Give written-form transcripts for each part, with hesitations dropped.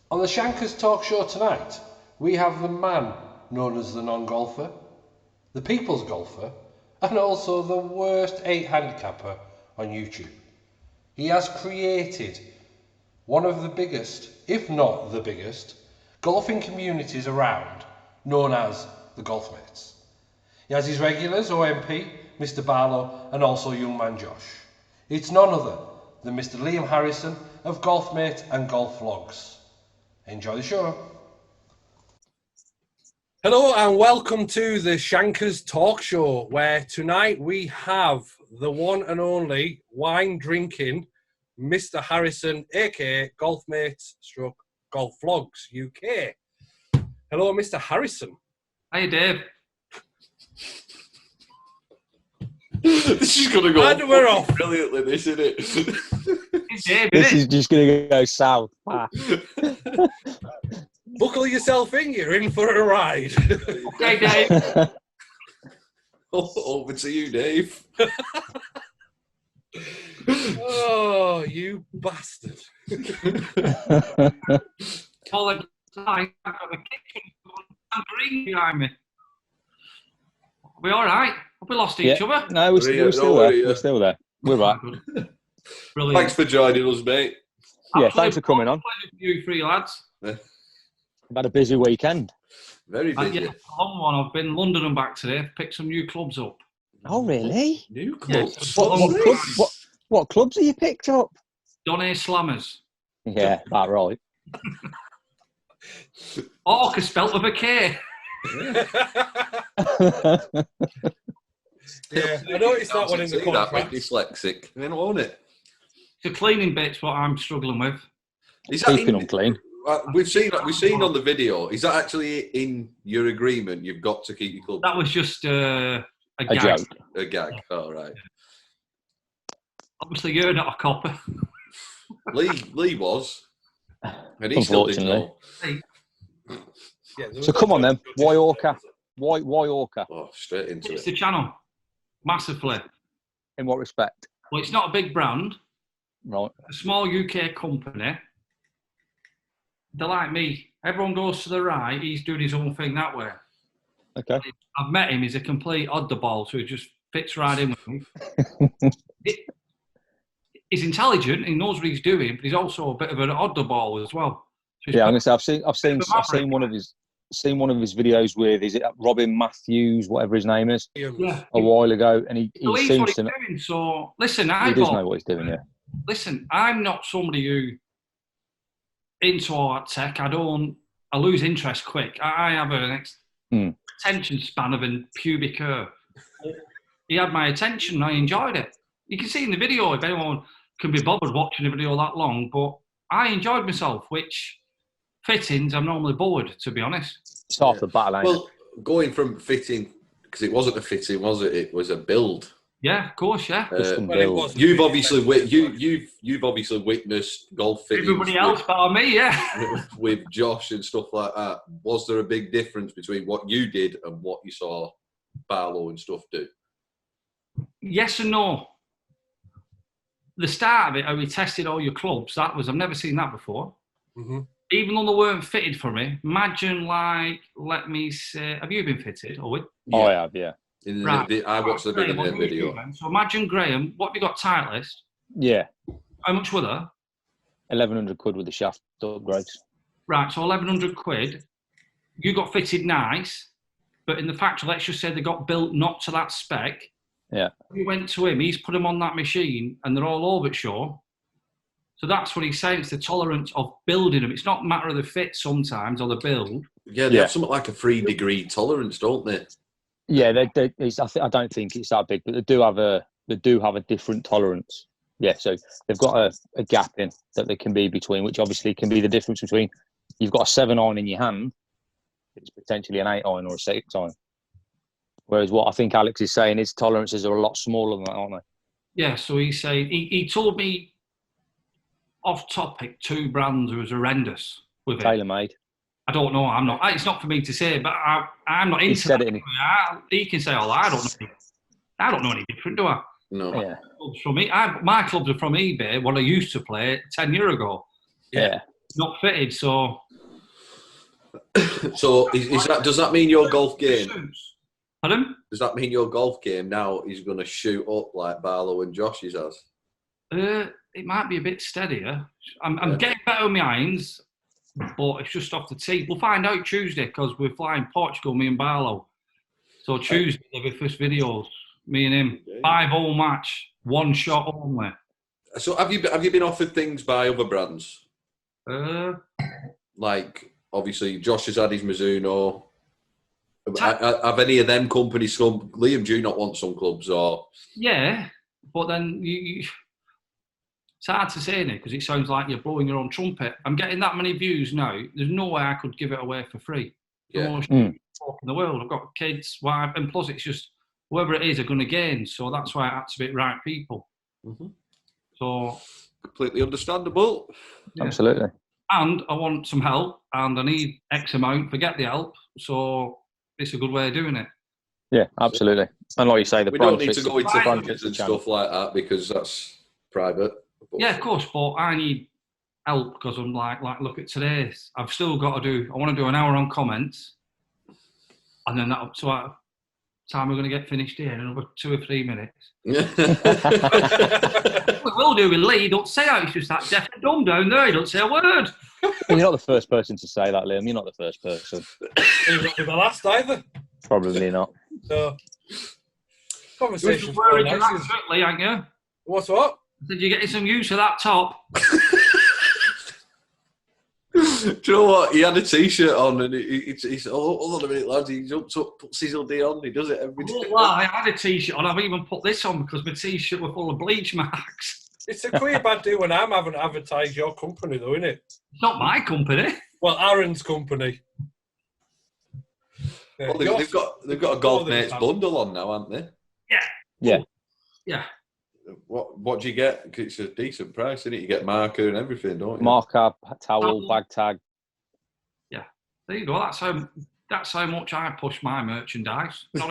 On the ShankerZ Talk Show tonight, we have the man known as the non-golfer, the people's golfer, and also the worst 8 handicapper on YouTube. He has created one of the biggest, if not the biggest, golfing communities around, known as the Golfmates. He has his regulars, OMP, Mr. Barlow, and also young man Josh. It's none other than Mr. Liam Harrison of Golfmate and Golf Vlogs. Enjoy the show. Hello and welcome to the ShankerZ Talk Show, where tonight we have the one and only wine drinking Mr. Harrison, aka Golfmates / Golf Vlogs UK. Hello, Mr. Harrison. Hey, Dave. This is going to go And we're off. brilliantly, this, isn't it? It's Dave, This isn't is just going to go south. Buckle yourself in, you're in for a ride. it? Okay, Dave. Over to you, Dave. Oh, you bastard. All the time, I've got the kitchen and green behind me. Are we all right? Have we lost each other? No, we're still there. We're still there. We're right. Brilliant. Thanks for joining us, mate. Yeah, thanks for coming on. Pleasure for you three lads. I've had a busy weekend. Very busy. Yeah, a long one. I've been in London and back today. Picked some new clubs up. Oh, really? New clubs. What clubs have you picked up? Donny Slammers. Yeah, that right. Orka spelt with a K. Yeah, I noticed that one in the That contract. bit dyslexic. You know, won't it? The cleaning bit's what I'm struggling with. Is that Keeping them clean. we've seen on the video. Is that actually in your agreement? You've got to keep your club. That was just a A gag. joke. A gag. All right. Obviously, you're not a copper. Lee was, and he still didn't know. Yeah, So come on then. Why Orka? Why Orka? Oh, straight into It's it. the channel. Massively. In what respect? Well, it's not a big brand. Right. A small UK company. They're like me. Everyone goes to the right. He's doing his own thing that way. Okay. I've met him. He's a complete oddball, so he just fits right in with me. He's intelligent. He knows what he's doing, but he's also a bit of an oddball as well. So Yeah, I'm gonna say I've seen one of his videos with, is it Robin Matthews, whatever his name is, Yeah. a while ago, and he Believes seems what he's to doing. So listen, he does know what he's doing. Yeah. Listen, I'm not somebody who into all that tech. I lose interest quick. I have an attention span of a pubic hair. He had my attention and I enjoyed it. You can see in the video if anyone can be bothered watching a video that long, but I enjoyed myself, which fittings I'm normally bored, to be honest. It's half the battle, ain't it? Well, going from fitting, because it wasn't a fitting, was it? It was a build. Yeah, of course, yeah. You've obviously witnessed golf fittings. Everybody else but me, yeah. with Josh and stuff like that. Was there a big difference between what you did and what you saw Barlow and stuff do? Yes and no. The start of it, how we tested all your clubs, I've never seen that before. Mm-hmm. Even though they weren't fitted for me, imagine let me say, have you been fitted, Owen? Oh, I have, yeah. I watched the bit in the video. So imagine, Graham, what have you got tight list? Yeah. How much were there? 1,100 quid with the shaft upgrades. Right, so 1,100 quid. You got fitted nice, but in the factory, let's just say they got built not to that spec. Yeah. We went to him, he's put them on that machine, and they're all over it, sure. So that's what he's saying. It's the tolerance of building them. It's not a matter of the fit sometimes or the build. Yeah, they have something like a 3-degree tolerance, don't they? Yeah, I don't think it's that big, but they do have a different tolerance. Yeah, so they've got a gap in that they can be between, which obviously can be the difference between you've got a 7 iron in your hand, it's potentially an 8 iron or a 6 iron. Whereas what I think Alex is saying, his tolerances are a lot smaller than that, aren't they? Yeah, so he's saying he told me off topic 2 brands was horrendous with it. Tailor-made. I don't know. I'm not. It's not for me to say, but I'm not into. He said that. it. He can say all. I don't know. I don't know any different, do I? No. Yeah. Clubs from my clubs are from eBay. What I used to play 10 years ago. Yeah. not fitted, so. So does that mean your golf game? Pardon? Does that mean your golf game now is going to shoot up like Barlow and Josh's has? It might be a bit steadier. I'm getting better with my irons, but it's just off the tee. We'll find out Tuesday because we're flying Portugal, me and Barlow. So Tuesday there'll be first videos, me and him. 5-hole match, 1 shot only. So have you been offered things by other brands? Like obviously Josh has had his Mizuno. Have any of them companies come? Liam, do you not want some clubs or? Yeah, but then it's hard to say, Nick, because it sounds like you're blowing your own trumpet. I'm getting that many views now. There's no way I could give it away for free. Yeah. In the world, I've got kids, wife, and plus it's just whoever it is are going to gain. So that's why I have to be right people. Mm-hmm. So completely understandable. Yeah. Absolutely. And I want some help, and I need X amount. Forget the help. So it's a good way of doing it. Yeah, absolutely. And like you say, we don't need to go into budgets and stuff like that because that's private. Yeah, of course, but I need help because I'm like, look at today's. I've still got to do. I want to do an hour on comments, and then that. So time we're going to get finished here in another 2 or 3 minutes. We will do with Lee. Don't say how he's just that deaf and dumb down there. He don't say a word. You're not the first person to say that, Liam. You're not the first person. You're not the last either. Probably not. So, conversation's quite nice. Lee, ain't you? What's what? Did you get some use of that top? Do you know what? He had a T-shirt on and he's hold on a minute, lads. He jumps up, puts his hoodie on. He does it every day. Well, I had a T-shirt on. I've even put this on because my T-shirt were full of bleach marks. It's a queer bad do when I'm having to advertise your company, though, isn't it? It's not my company. Well, Aaron's company. Yeah, well, they've got a Golfmates bundle on now, haven't they? Yeah. Yeah. Yeah. What do you get? It's a decent price, isn't it? You get marker and everything, don't you? Marker, towel, bag tag. Yeah. There you go. That's how much I push my merchandise. You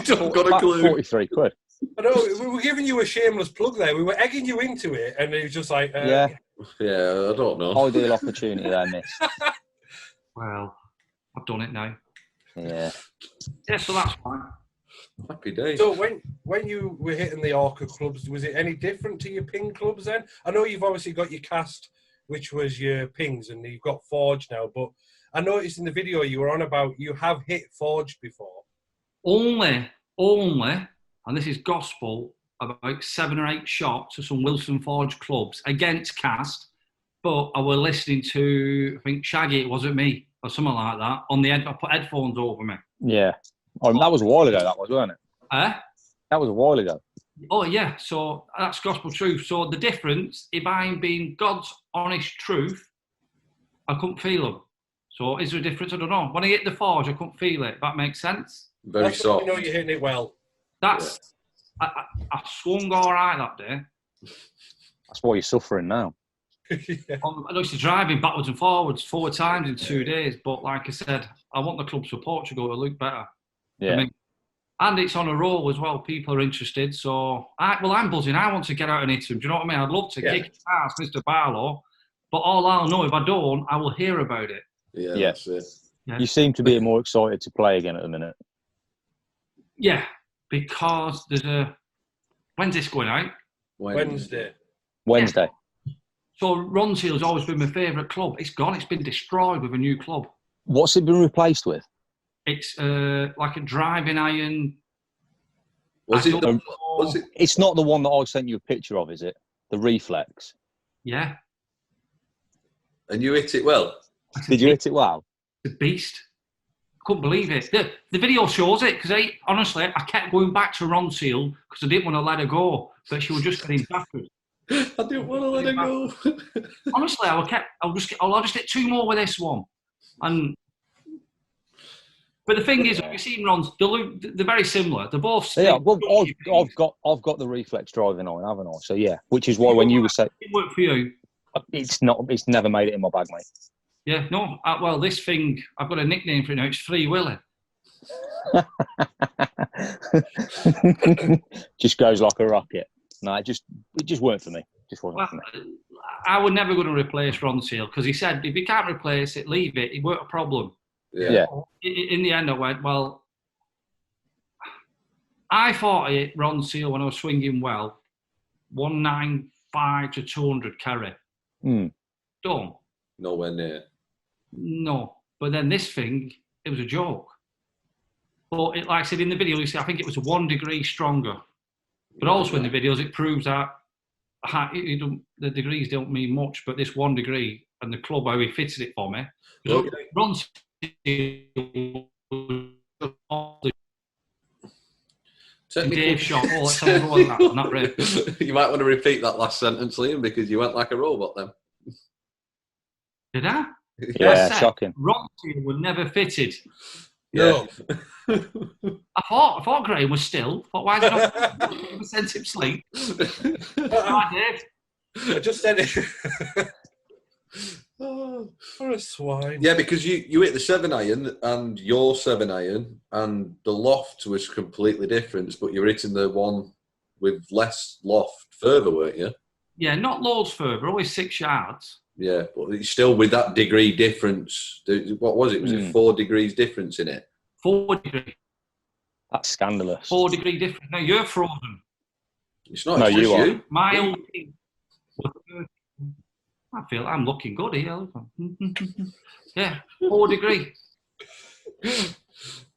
don't got a clue. 43 quid. I know, we were giving you a shameless plug there. We were egging you into it, and it was just like... Yeah, I don't know. Ideal opportunity there, miss. Well, I've done it now. Yeah. Yeah, so that's fine. Happy days. So when you were hitting the Orka clubs, was it any different to your ping clubs then? I know you've obviously got your cast, which was your pings, and you've got forged now, but I noticed in the video you were on about you have hit forged before. Only, and this is gospel, about 7 or 8 shots of some Wilson Forge clubs against cast, but I were listening to, I think Shaggy, it wasn't me, or something like that, on the I put headphones over me. Yeah. Oh, that was a while ago, that was, wasn't it? That was a while ago. Oh, yeah, so that's gospel truth. So the difference, if I'm being God's honest truth, I couldn't feel them. So is there a difference? I don't know. When I hit the forge, I couldn't feel it. That makes sense? Very soft. You know you're hitting it well. That's... Yeah. I swung all right that day. That's why you're suffering now. Yeah. I used to driving backwards and forwards 4 times in 2 days, but like I said, I want the clubs for Portugal to look better. Yeah. And it's on a roll as well. People are interested. So, I'm buzzing. I want to get out and hit them. Do you know what I mean? I'd love to kick his ass, Mr. Barlow. But all I'll know, if I don't, I will hear about it. Yeah, yes. That's it. Yeah. You seem to be more excited to play again at the minute. Yeah, because there's a... When's this going out? Wednesday. Wednesday. Yeah. So Ronseal's always been my favourite club. It's gone. It's been destroyed with a new club. What's it been replaced with? It's like a driving iron. Was it? It's not the one that I sent you a picture of, is it? The Reflex. Yeah. And you hit it well? Did you hit it well? The beast. Couldn't believe it. The video shows it because honestly, I kept going back to Ronseal because I didn't want to let her go, but she was just getting backwards. I didn't want to let her go. Honestly, I'll just get 2 more with this one, but the thing is, you've seen Ron's. They're very similar. They're both. Yeah. Well, I've got the Reflex driving iron, haven't I? So yeah, which is why when you were saying it worked for you, it's never made it in my bag, mate. Yeah, no. Well, this thing, I've got a nickname for it now. It's Free Willy. Just goes like a rocket. No, it just weren't for me. Just wasn't Well, for me. I was never going to replace Ron Seal because he said if you can't replace it, leave it. It weren't a problem. Yeah. In the end, I went, well, I thought Ron Seal when I was swinging well, 195 to 200 carry. Done. Nowhere near. No, but then this thing, it was a joke. But like I said in the video, you see, I think it was 1 degree stronger. But also in the videos, it proves that the degrees don't mean much, but this 1 degree and the club, how he fitted it for me. Ron Dave shot. Oh, let's have a go at that. Not really. You might want to repeat that last sentence, Liam, because you went like a robot then. Did I? Yeah, shocking. Ron Seal was never fitted. Yeah. I thought Graham was still. But why did I send him sleep? I did. I just said it. Oh, what a swine. Yeah, because you hit the 7-iron and your 7-iron, and the loft was completely different, but you were hitting the one with less loft further, weren't you? Yeah, not loads further, always 6 yards. Yeah, but it's still with that degree difference. What was it? Was it 4 degrees difference in it? 4 degrees. That's scandalous. 4 degree difference. No, you're frozen. It's not. No, it's you just are. you. My old team. I feel I'm looking good here. Yeah, 4 degree.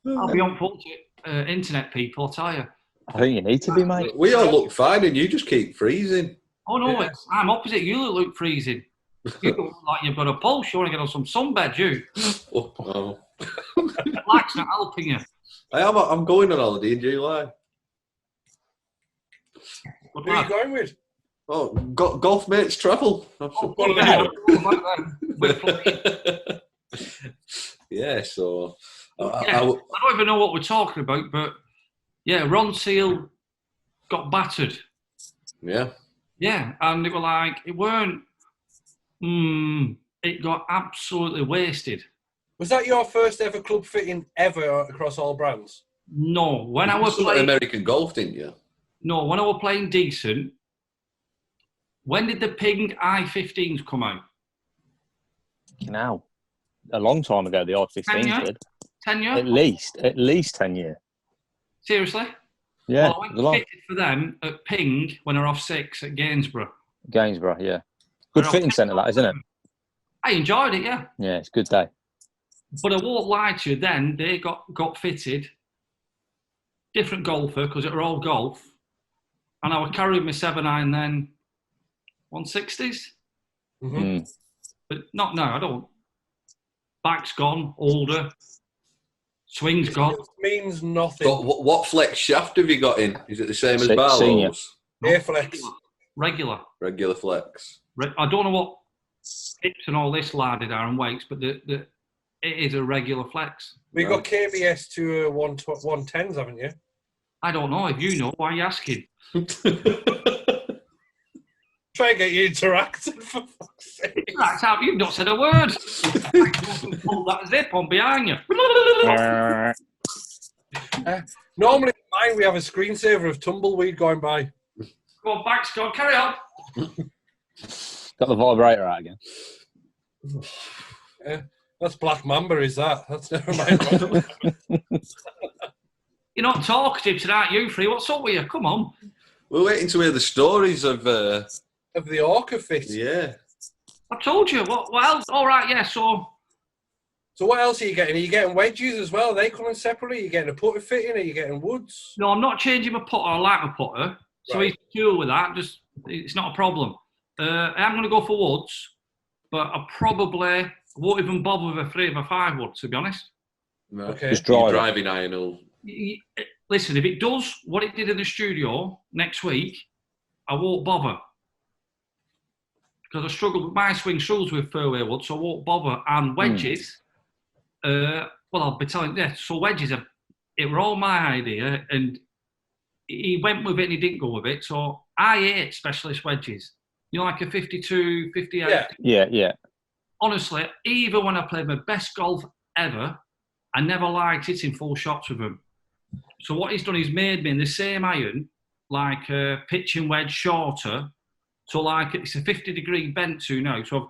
I'll be on full internet, people, I'll tell you. I think you need to be, mate. We all look fine, and you just keep freezing. Oh no, I'm opposite. You look freezing. You look like you've got a pulse. You want to get on some sunbed, you. Oh. Black's not helping you. I'm going on holiday in July. Who are you going with? Oh, golf mates travel. Yeah, so I don't even know what we're talking about, but yeah, Ron Seal got battered. Yeah. Yeah, and it were like it weren't. It got absolutely wasted. Was that your first ever club fitting ever across all brands? No, when I was playing American golf, didn't you? No, when I was playing decent. When did the Ping i15s come out? Now, a long time ago, the i15s did. 10 years? At least 10 years. Seriously? Yeah. Well, I went fitted for them at Ping when I were off 6 at Gainsborough. Gainsborough, yeah. Good fitting centre, that, isn't it? I enjoyed it, yeah. Yeah, it's a good day. But I won't lie to you, then they got fitted. Different golfer, because it were all golf. And I was carrying my 7-iron then, 160s. Mm-hmm. But not now, I don't. Back's gone, older. Swing's gone. It means nothing. So what flex shaft have you got in? Is it the same as Barlow's? Airflex. Regular flex. I don't know what hips and all this larded are and weights, but it is a regular flex. We got KBS to 110s, haven't you? I don't know. If you know, why are you asking? Try and get you interacting, for fuck's sake. That's how you've not said a word. Pull that zip on behind you. Normally, mine we have a screensaver of tumbleweed going by. Go on, back, Scott. Carry on. Got the vibrator out again. That's Black Mamba, is that? That's never mind. You're not talkative tonight, you three. What's up with you? Come on. We're waiting to hear the stories of the Orka fit. Yeah. I told you. What else? All right, yeah, So what else are you getting? Are you getting wedges as well? Are they coming separately? Are you getting a putter fitting? Are you getting woods? No, I'm not changing my putter. I like my putter. So he's cool with that. It's not a problem. I'm going to go for woods, but I probably won't even bother with a 3 or 5 wood, to be honest. No. Okay. Just driving iron will... Listen, if it does what it did in the studio next week, I won't bother. Because I struggle with my swing struggles with fairway wood, so I won't bother. And wedges, well, I'll be telling you this. So wedges, it were all my idea, and he went with it and he didn't go with it. So I hate specialist wedges. You know, like a 52, 58. Yeah. Honestly, even when I played my best golf ever, I never liked hitting full shots with them. So what he's done, he's made me in the same iron, like a pitching wedge shorter, So like it's a 50-degree bent to now. So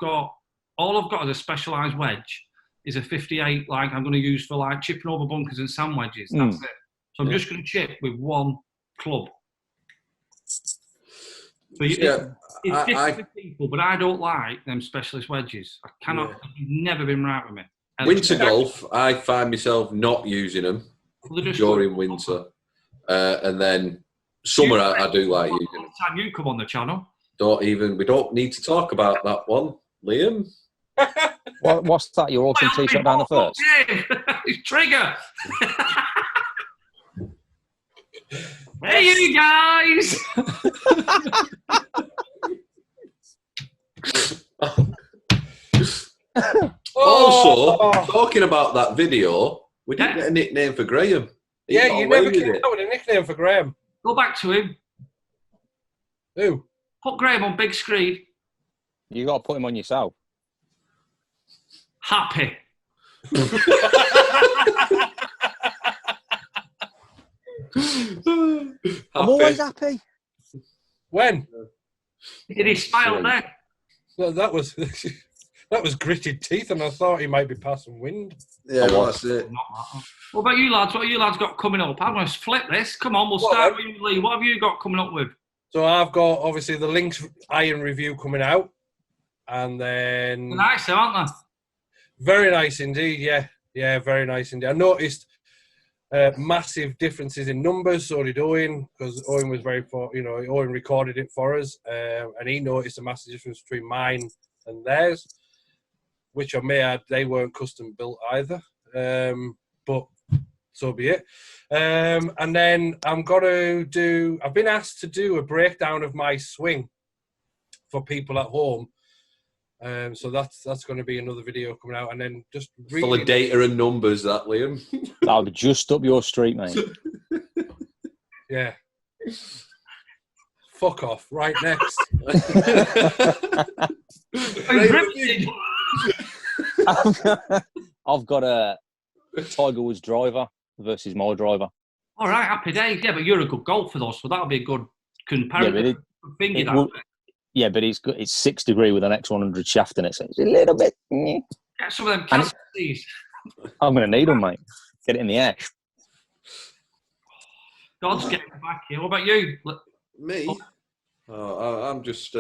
all I've got as a specialised wedge is a 58, like I'm going to use for like chipping over bunkers and sand wedges. That's it. So I'm just going to chip with one club. So it's different for people, but I don't like them specialist wedges. I cannot. You've never been right with me. Winter golf, I find myself not using them during winter, and then summer I do like using them. Time you come on the channel. We don't need to talk about that one, Liam. What's that? Your autumn t-shirt down the first? Trigger. Hey, you guys! Also, talking about that video, we didn't get a nickname for Graham. You never came out with a nickname for Graham. Go back to him. Who? Put Graham on big screen. You got to put him on yourself. Happy. I'm always happy. When? Did he smile then? Well, that was gritted teeth, and I thought he might be passing wind. Yeah, that's it. What about you lads? What have you lads got coming up? I'm going to flip this. Come on, we'll start with you, Lee. What have you got coming up with? So I've got, obviously, the Lynx Iron review coming out. And then... They're nice, aren't they? Very nice indeed, yeah. Yeah, very nice indeed. I noticed massive differences in numbers, so did Owen, because Owen was Owen recorded it for us, and he noticed a massive difference between mine and theirs, which I may add, they weren't custom built either, but so be it. And then I've been asked to do a breakdown of my swing for people at home. So that's going to be another video coming out, and then just full of data and numbers, that Liam. That'll be just up your street, mate. Yeah. Fuck off. Right, next. I've got a Tiger Woods driver versus my driver. All right, happy days. Yeah, but you're a good golfer though, so that'll be a good comparison. Yeah, but it's good. It's 6 degree with an X100 shaft in it, so it's a little bit. Get some of them cans, please. I'm going to need them, mate. Get it in the ash. God's getting back here. What about you? Me? I'm just.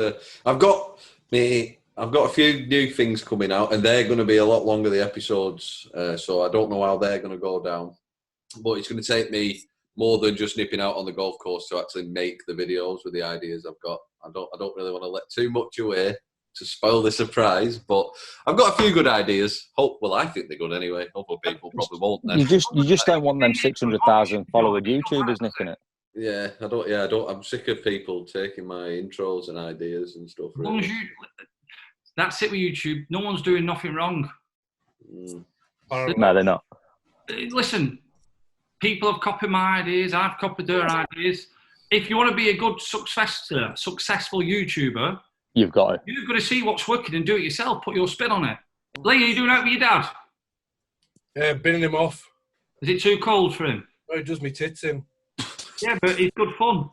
I've got a few new things coming out, and they're going to be a lot longer, the episodes. So I don't know how they're going to go down, but it's going to take me more than just nipping out on the golf course to actually make the videos with the ideas I've got. I don't really want to let too much away to spoil the surprise, but I've got a few good ideas. I think they're good anyway. Other people probably won't. Then. You just don't want them 600,000 follower YouTubers nicking it. Yeah, I don't. I'm sick of people taking my intros and ideas and stuff. Really. That's it with YouTube. No one's doing nothing wrong. No, they're not. Listen, people have copied my ideas. I've copied their ideas. If you want to be a good, successful YouTuber, you've got to see what's working and do it yourself. Put your spin on it. Lee, are you doing that with your dad? Yeah, binning him off. Is it too cold for him? No, he does me tits in. Yeah, but it's good fun.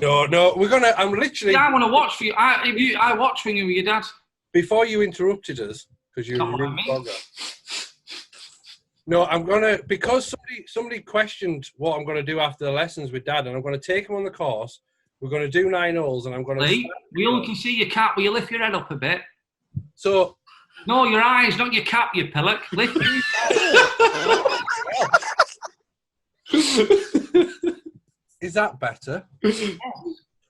No, we're gonna. I'm literally. Yeah, I want to watch for you. I watch when you with your dad. Before you interrupted us, because you're a rude blogger. No, I'm gonna, because somebody questioned what I'm gonna do after the lessons with Dad, and I'm gonna take him on the course. We're gonna do 9 holes, and I'm gonna. Lee, we all can see your cap. Will you lift your head up a bit? So. No, your eyes, not your cap, you pillock. Lift your Is that better?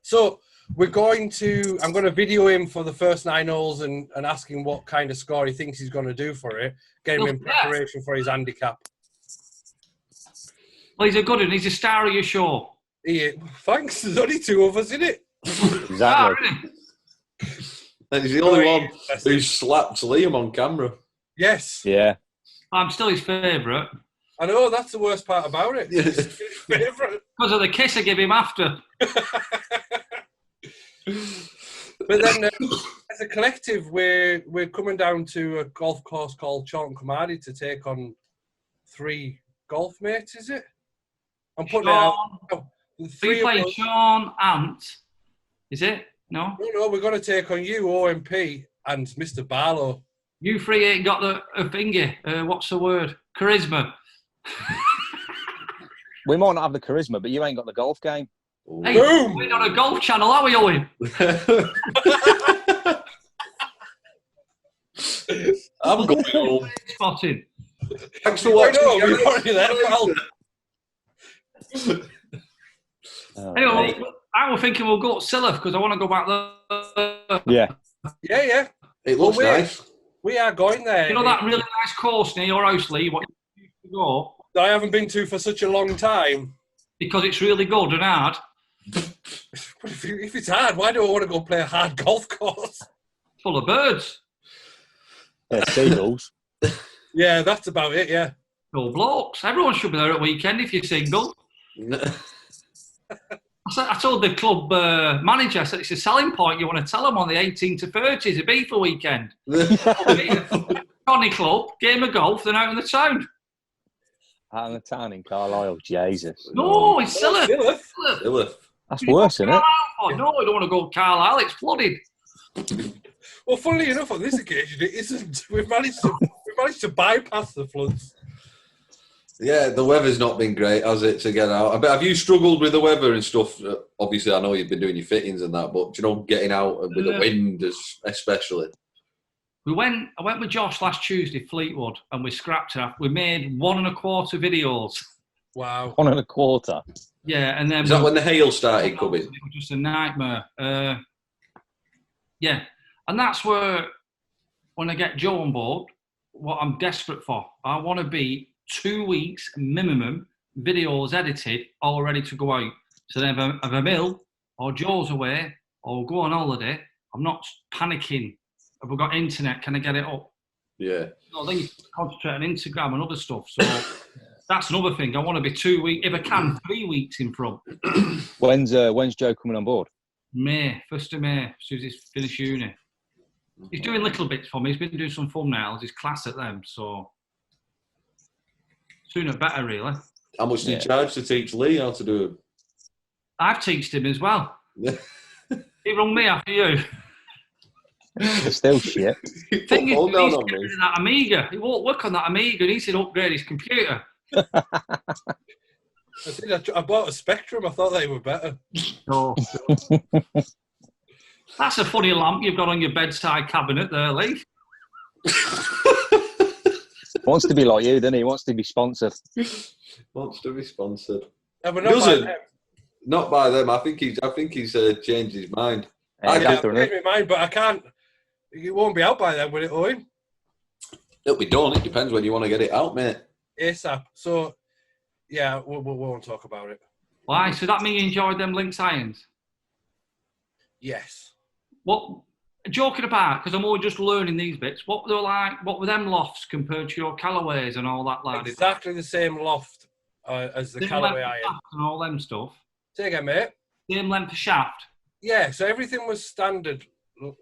So I'm going to video him for the first 9 holes and ask him what kind of score he thinks he's going to do for it. Get him in preparation for his handicap. Well, he's a good one. He's a star of your show. Thanks. There's only 2 of us in it. Exactly. And he's the only one who slapped Liam on camera. Yes. Yeah. I'm still his favourite. I know, that's the worst part about it. Yes. His favourite. Because of the kiss I give him after. But then, as a collective, we're coming down to a golf course called Chorlton Cromarty to take on 3 golf mates, is it? I'm putting it out. Are you playing Sean, Ant? Is it? No? No, we're going to take on you, OMP, and Mr. Barlow. You three ain't got a finger. What's the word? Charisma. We might not have the charisma, but you ain't got the golf game. Hey, Boom! we're on a golf channel, are we, Owen? I'm going home. Spotting. Thanks for watching. You're already there, pal. Anyway, I was thinking we'll go to Silliff because I want to go back there. Yeah. Yeah. It looks nice. We are going there. You know that really nice course near your house, Lee? What you used to go? That I haven't been to for such a long time. Because it's really good and hard. But if it's hard, why do I want to go play a hard golf course? Full of birds. Yeah, seagulls. Yeah, that's about it, yeah. Full blokes. Everyone should be there at weekend if you're single. I told the club manager, I said, it's a selling point you want to tell them on the 18 to 30s, a beef for weekend. Connie club, game of golf, then out in the town. Out in the town in Carlisle, Jesus. No, it's Silliff. Silliff. That's worse, isn't it? No, I don't want to go to Carlisle, it's flooded. Well, funnily enough, on this occasion, it isn't. We've managed to bypass the floods. Yeah, the weather's not been great, has it, to get out? But have you struggled with the weather and stuff? Obviously, I know you've been doing your fittings and that, but getting out with the wind especially? I went with Josh last Tuesday, Fleetwood, and we scrapped it. We made 1.25 videos. Wow. 1.25. Yeah, and then... Is that when the hail started coming? It was just a nightmare. Yeah, and that's where, when I get Joe on board, what I'm desperate for, I want to be 2 weeks minimum, videos edited, all ready to go out. So then if I'm ill, or Joe's away, or go on holiday, I'm not panicking. Have we got internet? Can I get it up? Yeah. No, then you concentrate on Instagram and other stuff. So that's another thing. I want to be 2 weeks, if I can, 3 weeks in front. When's Joe coming on board? May, 1st of May, as soon as he's finished uni. He's doing little bits for me. He's been doing some thumbnails. He's class at them, so sooner better, really. How much do you charge to teach Lee how to do them? I've taught him as well. He rung me after you. It's still shit. Thing is, he's getting that Amiga. He won't work on that Amiga, and he said upgrade his computer. I bought a Spectrum. I thought they were better. No. That's a funny lamp you've got on your bedside cabinet there, Lee. Wants to be like you, doesn't he? Wants to be sponsored. Wants to be sponsored. Doesn't. Not by them. I think he's changed his mind. I've changed my mind, but I can't. It won't be out by then, will it, Owen? It'll be done. It depends when you want to get it out, mate. ASAP. So, yeah, we won't talk about it. Why? So that means you enjoyed them Lynx irons? Yes. What? Joking about, because I'm all just learning these bits. What were they like? What were them lofts compared to your Callaways and all that, lad? Exactly the same loft as the Callaway iron. And all them stuff. Say again, mate. Same length of shaft. Yeah, so everything was standard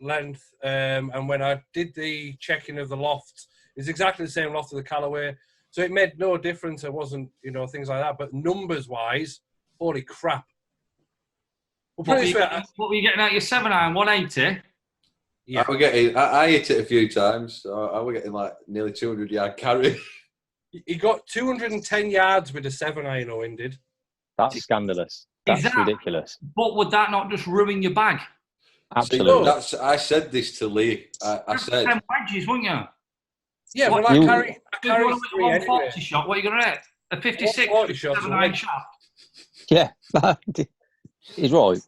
length. And when I did the checking of the lofts, it's exactly the same loft as the Callaway. So it made no difference. It wasn't, things like that. But numbers-wise, holy crap. What were you getting out your 7-iron, 180? Yeah. I hit it a few times. So I was getting like nearly 200-yard carry. He got 210 yards with a 7-iron, Owen did. That's scandalous. That's ridiculous. But would that not just ruin your bag? Absolutely. I said this to Lee. I said 10 wedges, wouldn't you? Yeah, well, I carry 3 anyway. Shot. What are you going to hit? A 56 7-iron shaft. Yeah, he's right.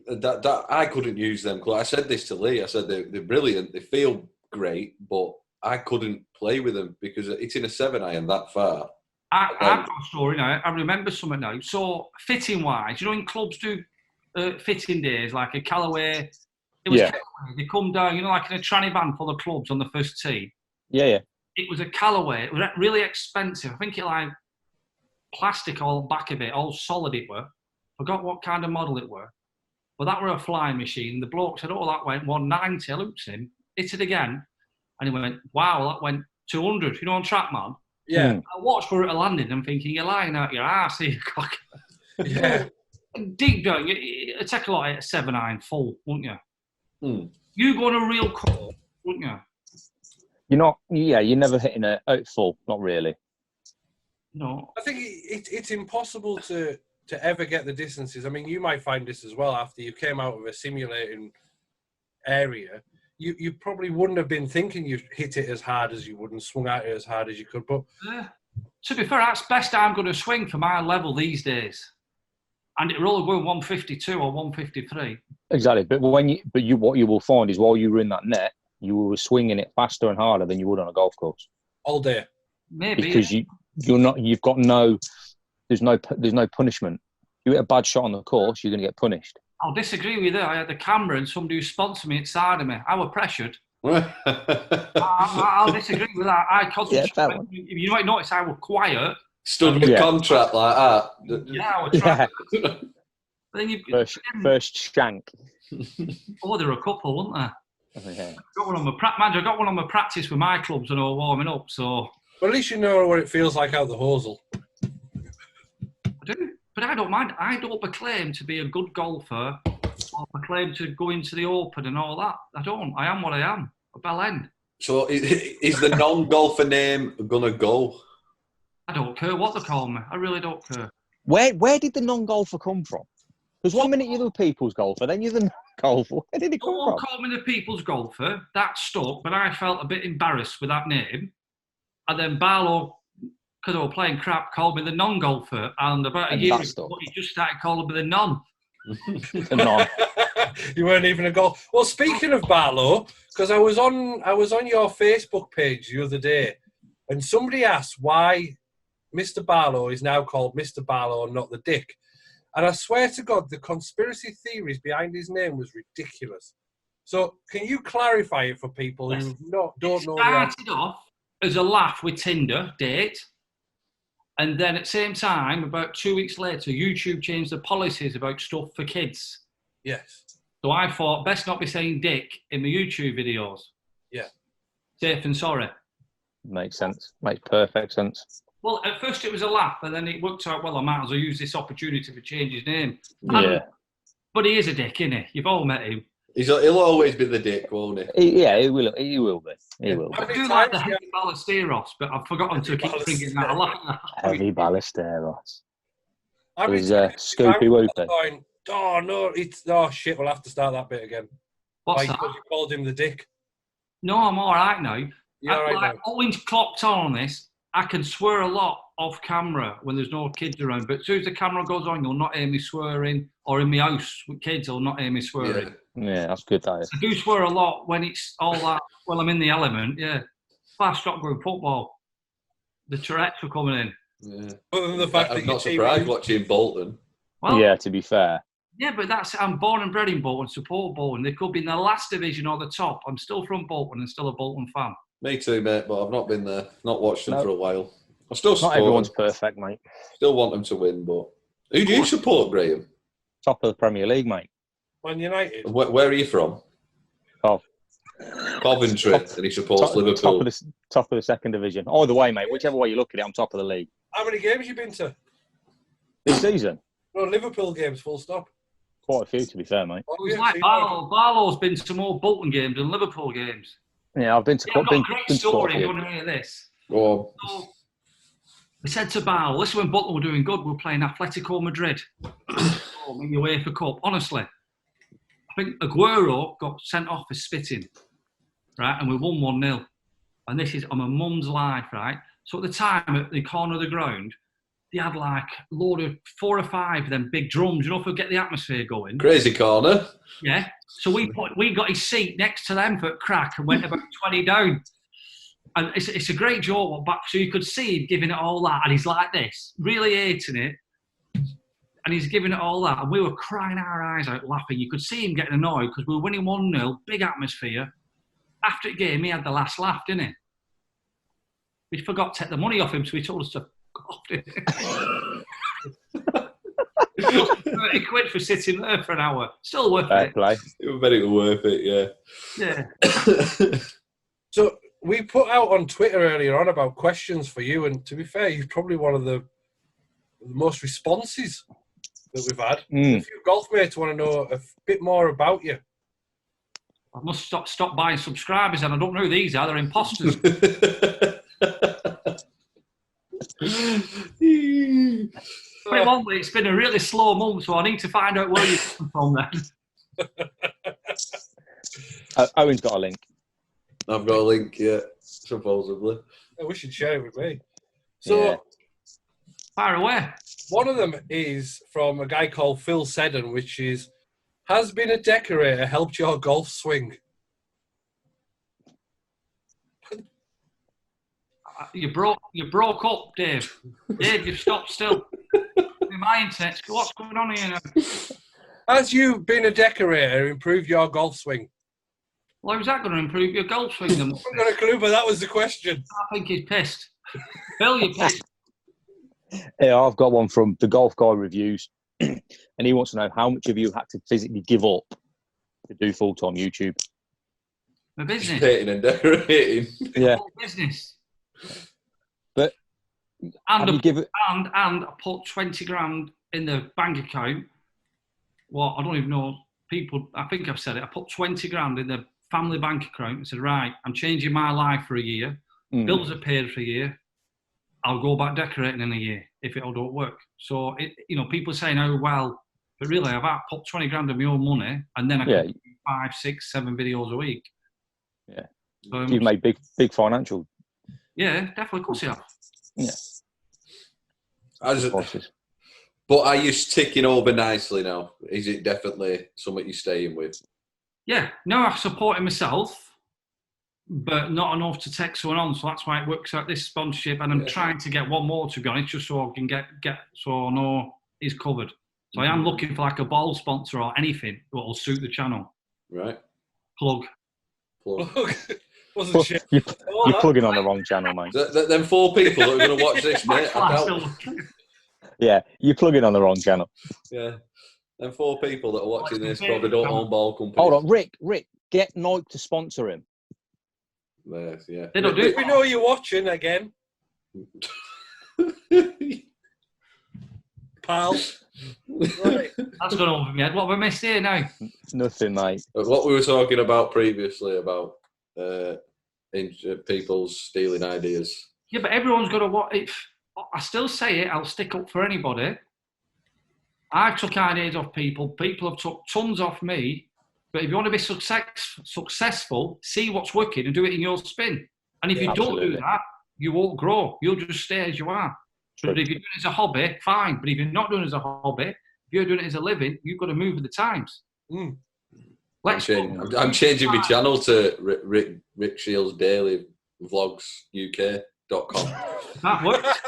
That I couldn't use them. I said this to Lee. I said they're brilliant. They feel great, but I couldn't play with them because it's in a 7-iron that far. I've got a story now. I remember something now. So fitting-wise, in clubs do fitting days like a Callaway. It was Callaway. They come down, like in a tranny van full of clubs on the first tee. Yeah. It was a Callaway. It was really expensive. I think it like plastic all back of it, all solid it were. Forgot what kind of model it were. But that were a flying machine. The bloke said, that went 190. I looked at him, hit it again. And he went, wow, that went 200. On TrackMan? Yeah. I watched where it landed and thinking, you're lying out your arse here, cock. Yeah. deep down, it'd take a lot at a 7-iron full, wouldn't you? Mm. You go on a real course, wouldn't you? You're not. Yeah, you're never hitting it out full. Not really. No. I think it's impossible to ever get the distances. I mean, you might find this as well after you came out of a simulating area. You probably wouldn't have been thinking you hit it as hard as you would and swung at it as hard as you could. But to be fair, that's best I'm going to swing for my level these days. And it will only go 152 or 153. Exactly, but what you will find is while you were in that net, you were swinging it faster and harder than you would on a golf course. All day. Maybe because you're not. You've got no. There's no punishment. You hit a bad shot on the course, you're going to get punished. I'll disagree with you. I had the camera and somebody who sponsored me inside of me. I was pressured. I'll disagree with that. I concentrated. Yeah, you might notice I was quiet. Stood with contract like that. Yeah, I was trying. But then you first shank. Oh, there were a couple, weren't there? Yeah. I got one on my practice with my clubs when I was warming up. So, well, at least you know what it feels like out the hosel. I do, but I don't mind. I don't proclaim to be a good golfer or proclaim to go into the Open and all that. I don't. I am what I am. A bell end. So, is the non-golfer name gonna go? I don't care what they call me. I really don't care. Where did the non-golfer come from? Because one minute you're the people's golfer, then you're the non-golfer. Where did it come Someone from? called me the people's golfer. That stuck, but I felt a bit embarrassed with that name. And then Barlow, because I was playing crap, called me the non-golfer. And about a year ago, he just started calling me the non. The non. You weren't even a golf. Well, speaking of Barlow, because I was on your Facebook page the other day, and somebody asked why Mr. Barlow is now called Mr. Barlow and not the Dick. And I swear to God, the conspiracy theories behind his name was ridiculous. So can you clarify it for people who don't know? It started off as a laugh with Tinder date. And then at the same time, about 2 weeks later, YouTube changed the policies about stuff for kids. Yes. So I thought, best not be saying dick in the YouTube videos. Yeah. Safe and sorry. Makes sense. Makes perfect sense. Well, at first it was a laugh, and then it worked out, well, I might as well use this opportunity to change his name. Yeah. But he is a dick, isn't he? You've all met him. He'll always be the dick, won't he? He will be. He will be. I do like the heavy ballesteros, but I've forgotten to keep bringing that. I like that. Heavy ballesteros. There's Scoopy Whoopy. Oh, no, shit, we'll have to start that bit again. What's that? Because you called him the Dick. No, I'm all right now. You're all right now. Always clocked on this. I can swear a lot off camera when there's no kids around, but as soon as the camera goes on, you'll not hear me swearing, or in my house with kids, you'll not hear me swearing. Yeah, that's good, that is. I do swear a lot when it's all that, when I'm in the element, yeah. Fast stop going football. The Tourette's were coming in. Yeah. Other than the fact I'm that not surprised watching Bolton. Well, yeah, to be fair. Yeah, but I'm born and bred in Bolton, support Bolton. They could be in the last division or the top. I'm still from Bolton and still a Bolton fan. Me too, mate, but I've not been there. Not watched them for a while. I still support Not everyone's them. perfect, mate. Still want them to win, but... Who do you support, Graham? Top of the Premier League, mate. Man United. Where are you from? Coventry, and he supports Liverpool. Top of the second division. Either way, mate. Whichever way you look at it, I'm top of the league. How many games have you been to? This season? No, Liverpool games, full stop. Quite a few, to be fair, mate. Oh, It was like Barlow's been to more Bolton games than Liverpool games. Yeah, I've been to... I've got a great story if you want to hear this. Go So, we said to Barlow, listen, when Bolton were doing good, we were playing Atletico Madrid. In the UEFA Cup. Honestly, I think Aguero got sent off for spitting, right? And we won 1-0. And this is on my mum's life, right? So at the time, at the corner of the ground, they had like a load of 4 or 5 of them big drums, you know, for get the atmosphere going. Crazy corner. Yeah. So we got his seat next to them for a crack and went about 20 down. And it's a great joke, but so you could see him giving it all that, and he's like this, really hating it. And he's giving it all that, and we were crying our eyes out laughing. You could see him getting annoyed because we were winning 1-0, big atmosphere. After the game, he had the last laugh, didn't he? We forgot to take the money off him, so he told us to go off, didn't he? 30 quid for sitting there for an hour. Still worth it. Play. It was very worth it, yeah. Yeah. So we put out on Twitter earlier on about questions for you, and to be fair, you're probably one of the most responses that we've had. A few golf mates want to know a bit more about you. I must stop buying subscribers, and I don't know who these are. They're imposters. Put it one way, it's been a really slow month, so I need to find out where you're from then. Owen's got a link. I've got a link, yeah, supposedly. I wish you'd share it with me. So, fire away. One of them is from a guy called Phil Seddon, which is, has being a decorator helped your golf swing? You broke up, Dave. Dave, you've stopped still. My internet. What's going on here now? Has you been a decorator improved your golf swing? Well, how's that going to improve your golf swing? I haven't got a clue, but that was the question. I think he's pissed. Phil, you're pissed. Yeah, I've got one from the Golf Guy Reviews, and he wants to know how much of you had to physically give up to do full-time YouTube. My business. Painting and decorating. Yeah. Business. But and I put 20 grand in the bank account. Well, I don't even know people. I think I've said it. I put 20 grand in the family bank account and said, right, I'm changing my life for a year. Bills are paid for a year. I'll go back decorating in a year if it all don't work. So, people saying, oh, well, but really, I've put 20 grand of my own money and then I can do 5, 6, 7 videos a week. Yeah. So, you've made big financial. Yeah, definitely. Of course you have. Yeah. But are you ticking over nicely now? Is it definitely something you're staying with? Yeah. No, I'm supporting myself, but not enough to take someone on. So that's why it works out this sponsorship. And I'm trying to get one more, to be honest, just so I can get so I know he's covered. So I am looking for like a ball sponsor or anything that will suit the channel. Right. Plug. Wasn't shit. You're plugging on the wrong channel, mate. Them 4 people that are going to watch this, mate. Yeah, you're plugging on the wrong channel. Yeah. Them 4 people that are watching this probably don't own ball companies. Hold on, Rick, get Nike to sponsor him. Yeah. They don't do it. We know you're watching again. Pal. Right. That's gone over my head. What have we missed here now? Nothing, mate. What we were talking about previously about people's stealing ideas. Yeah, but everyone's got to watch it. I still say it, I'll stick up for anybody. I took ideas off people. People have took tons off me. But if you want to be successful, see what's working and do it in your spin. And if you don't do that, you won't grow. You'll just stay as you are. So if you're doing it as a hobby, fine. But if you're not doing it as a hobby, if you're doing it as a living, you've got to move with the times. I'm changing my channel to Rick Shields Daily Vlogs UK.com. That works.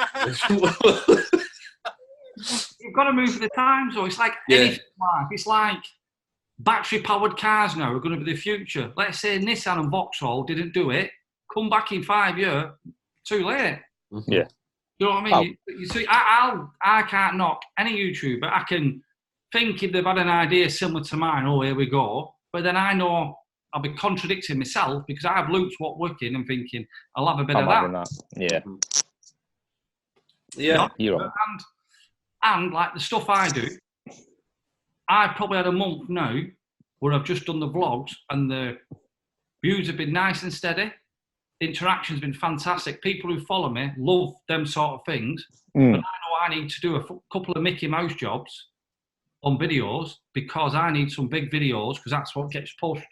You've got to move with the times, though. It's like anything in life. It's like battery-powered cars now are going to be the future. Let's say Nissan and Vauxhall didn't do it. Come back in 5 years, too late. Yeah. You know what I mean? You see, I can't knock any YouTuber. I can think if they've had an idea similar to mine, oh, here we go. But then I know I'll be contradicting myself because I've looked what's working and thinking, I'll have a bit of that. Yeah. Yeah. You're right. And like the stuff I do, I've probably had a month now where I've just done the vlogs and the views have been nice and steady. The interaction's been fantastic. People who follow me love them sort of things. But I know I need to do a couple of Mickey Mouse jobs on videos because I need some big videos because that's what gets pushed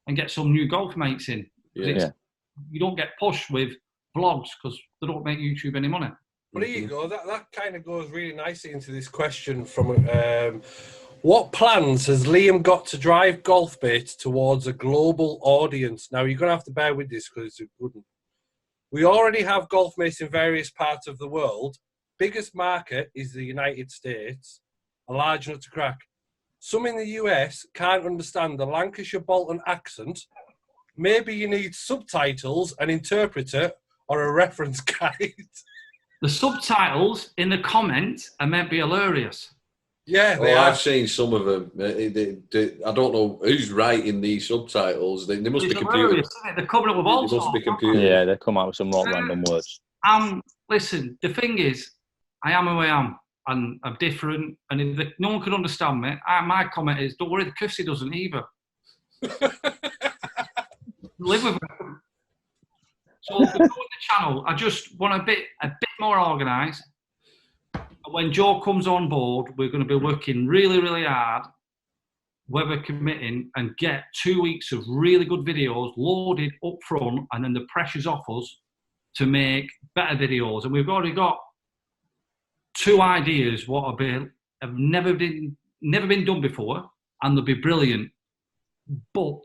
and get some new golf mates in. You don't get pushed with vlogs because they don't make YouTube any money. Well, there you go. That kind of goes really nicely into this question from what plans has Liam got to drive Golfmates towards a global audience? Now, you're going to have to bear with this because it's a good one. We already have Golfmates in various parts of the world. Biggest market is the United States, a large nut to crack. Some in the US can't understand the Lancashire Bolton accent. Maybe you need subtitles, an interpreter, or a reference guide. The subtitles in the comments are meant to be hilarious. Yeah, I've seen some of them. I don't know who's writing these subtitles. They must be computers. They're coming up with all sorts. Must be computers. Yeah, they come out with some random words. Listen, the thing is, I am who I am. and I'm different, and if no one can understand me, my comment is, don't worry, the Cussy doesn't either. Live with it. So if we go with the channel, I just want a bit more organised. When Joe comes on board, we're going to be working really, really hard, where we're committing, and get 2 weeks of really good videos loaded up front, and then the pressure's off us to make better videos. And we've already got 2 ideas what have never been done before, and they'll be brilliant. But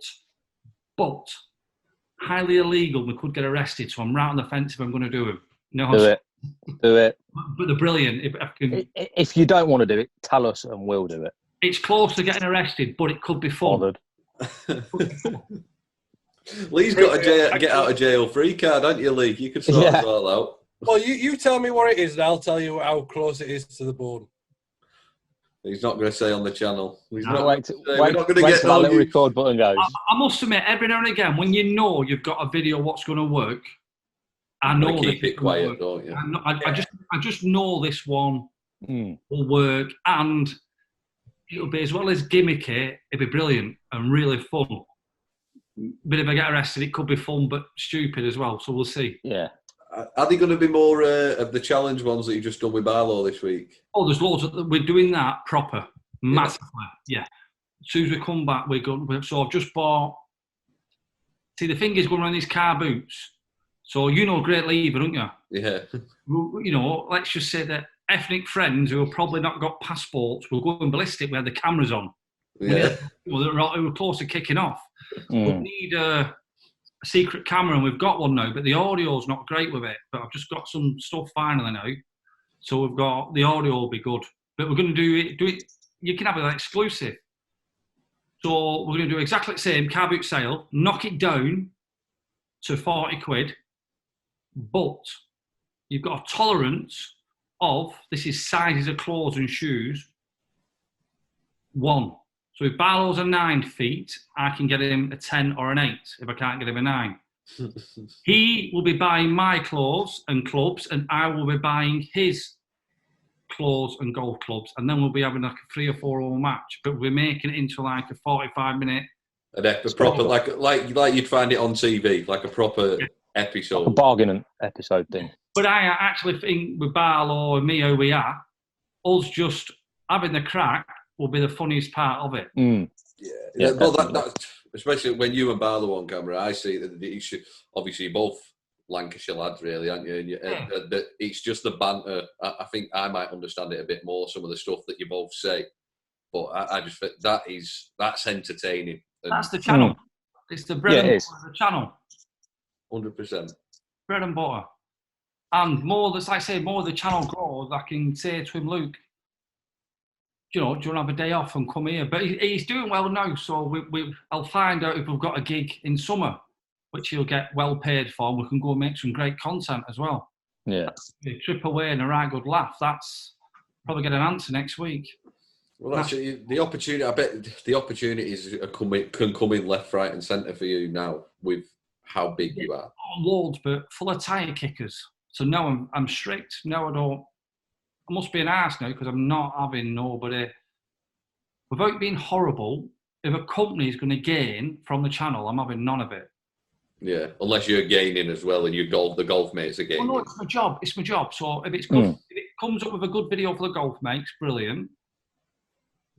highly illegal. We could get arrested, so I'm right on the fence if I'm going to do them. No, Do it. But they're brilliant. If you don't want to do it, tell us and we'll do it. It's close to getting arrested, but it could be fun. Lee's got a get out of jail free card, haven't you, Lee? You can sort it all out. Well, you tell me what it is, and I'll tell you how close it is to the bone. He's not going to say on the channel. We're Wait not going to get till that little record button goes. I must admit, every now and again, when you know you've got a video what's going to work, I know keep it quiet, don't you? I just know this one will work, and it'll be, as well as gimmicky, it'll be brilliant and really fun. But if I get arrested, it could be fun but stupid as well. So we'll see. Yeah. Are they going to be more of the challenge ones that you've just done with Barlow this week? Oh, there's loads of them. We're doing that proper, massively. Yeah. As soon as we come back, we're going. So I've just bought. See, the thing is, going around these car boots. So you know Great Lever, don't you? Yeah. You know, let's just say that ethnic friends who have probably not got passports will go in ballistic. We had the cameras on. Yeah. They were close to kicking off. We need a secret camera, and we've got one now, but the audio's not great with it. But I've just got some stuff finally now. So we've got, the audio will be good. But we're going to do it, you can have it exclusive. So we're going to do exactly the same car boot sale, knock it down to 40 quid, but you've got a tolerance of, this is sizes of clothes and shoes, 1. So if Barlow's a 9 feet, I can get him a 10 or an 8 if I can't get him a 9. He will be buying my clothes and clubs, and I will be buying his clothes and golf clubs, and then we'll be having like a 3 or 4 hour match, but we're making it into like a 45-minute. A proper, like you'd find it on TV, like a proper episode. Like a bargaining episode thing. But I actually think with Barlow and me, how we are, us just having the crack will be the funniest part of it. Yeah. Well, that especially when you and Barlow on camera, I see that you should, obviously you're both Lancashire lads, really, aren't you? And it's just the banter. I think I might understand it a bit more, some of the stuff that you both say, but I just think that's entertaining. That's the channel. It's the bread and butter of the channel. 100%. Bread and butter. And more, that's like I say, more the channel grows, I can say to him, Luke, do you want to have a day off and come here? But he's doing well now, so I'll find out if we've got a gig in summer, which he'll get well paid for, and we can go and make some great content as well. Yeah. A trip away and a right good laugh. That's probably get an answer next week. Well, that's the opportunity. I bet the opportunities can come in left, right, and centre for you now with how big you are. Loads, but full of tire kickers. So now I'm strict. Now I don't. I must be an arse now because I'm not having nobody. Without being horrible, if a company is going to gain from the channel, I'm having none of it. Yeah, unless you're gaining as well, and the Golfmates are gaining. Well, no, it's my job. It's my job. So if it's good, if it comes up with a good video for the Golfmates, brilliant.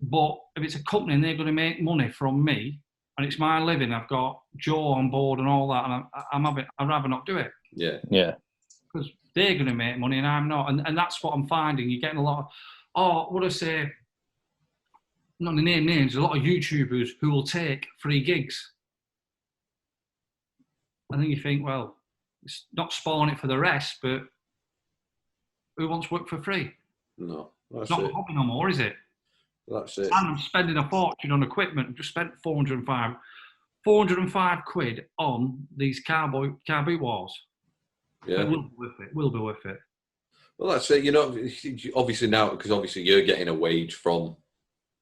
But if it's a company and they're going to make money from me, and it's my living, I've got Joe on board and all that, and I'd rather not do it. Yeah. Yeah. Because they're going to make money and I'm not. And that's what I'm finding. You're getting a lot of, what I say, not to name names, a lot of YouTubers who will take free gigs. And then you think, well, it's not spoiling it for the rest, but who wants to work for free? No. It's not a hobby no more, is it? That's it. And I'm spending a fortune on equipment. I've just spent 405 quid on these car boot walls. Yeah. It will be worth it. Will be worth it. Well, that's it. You know, obviously now, because obviously you're getting a wage from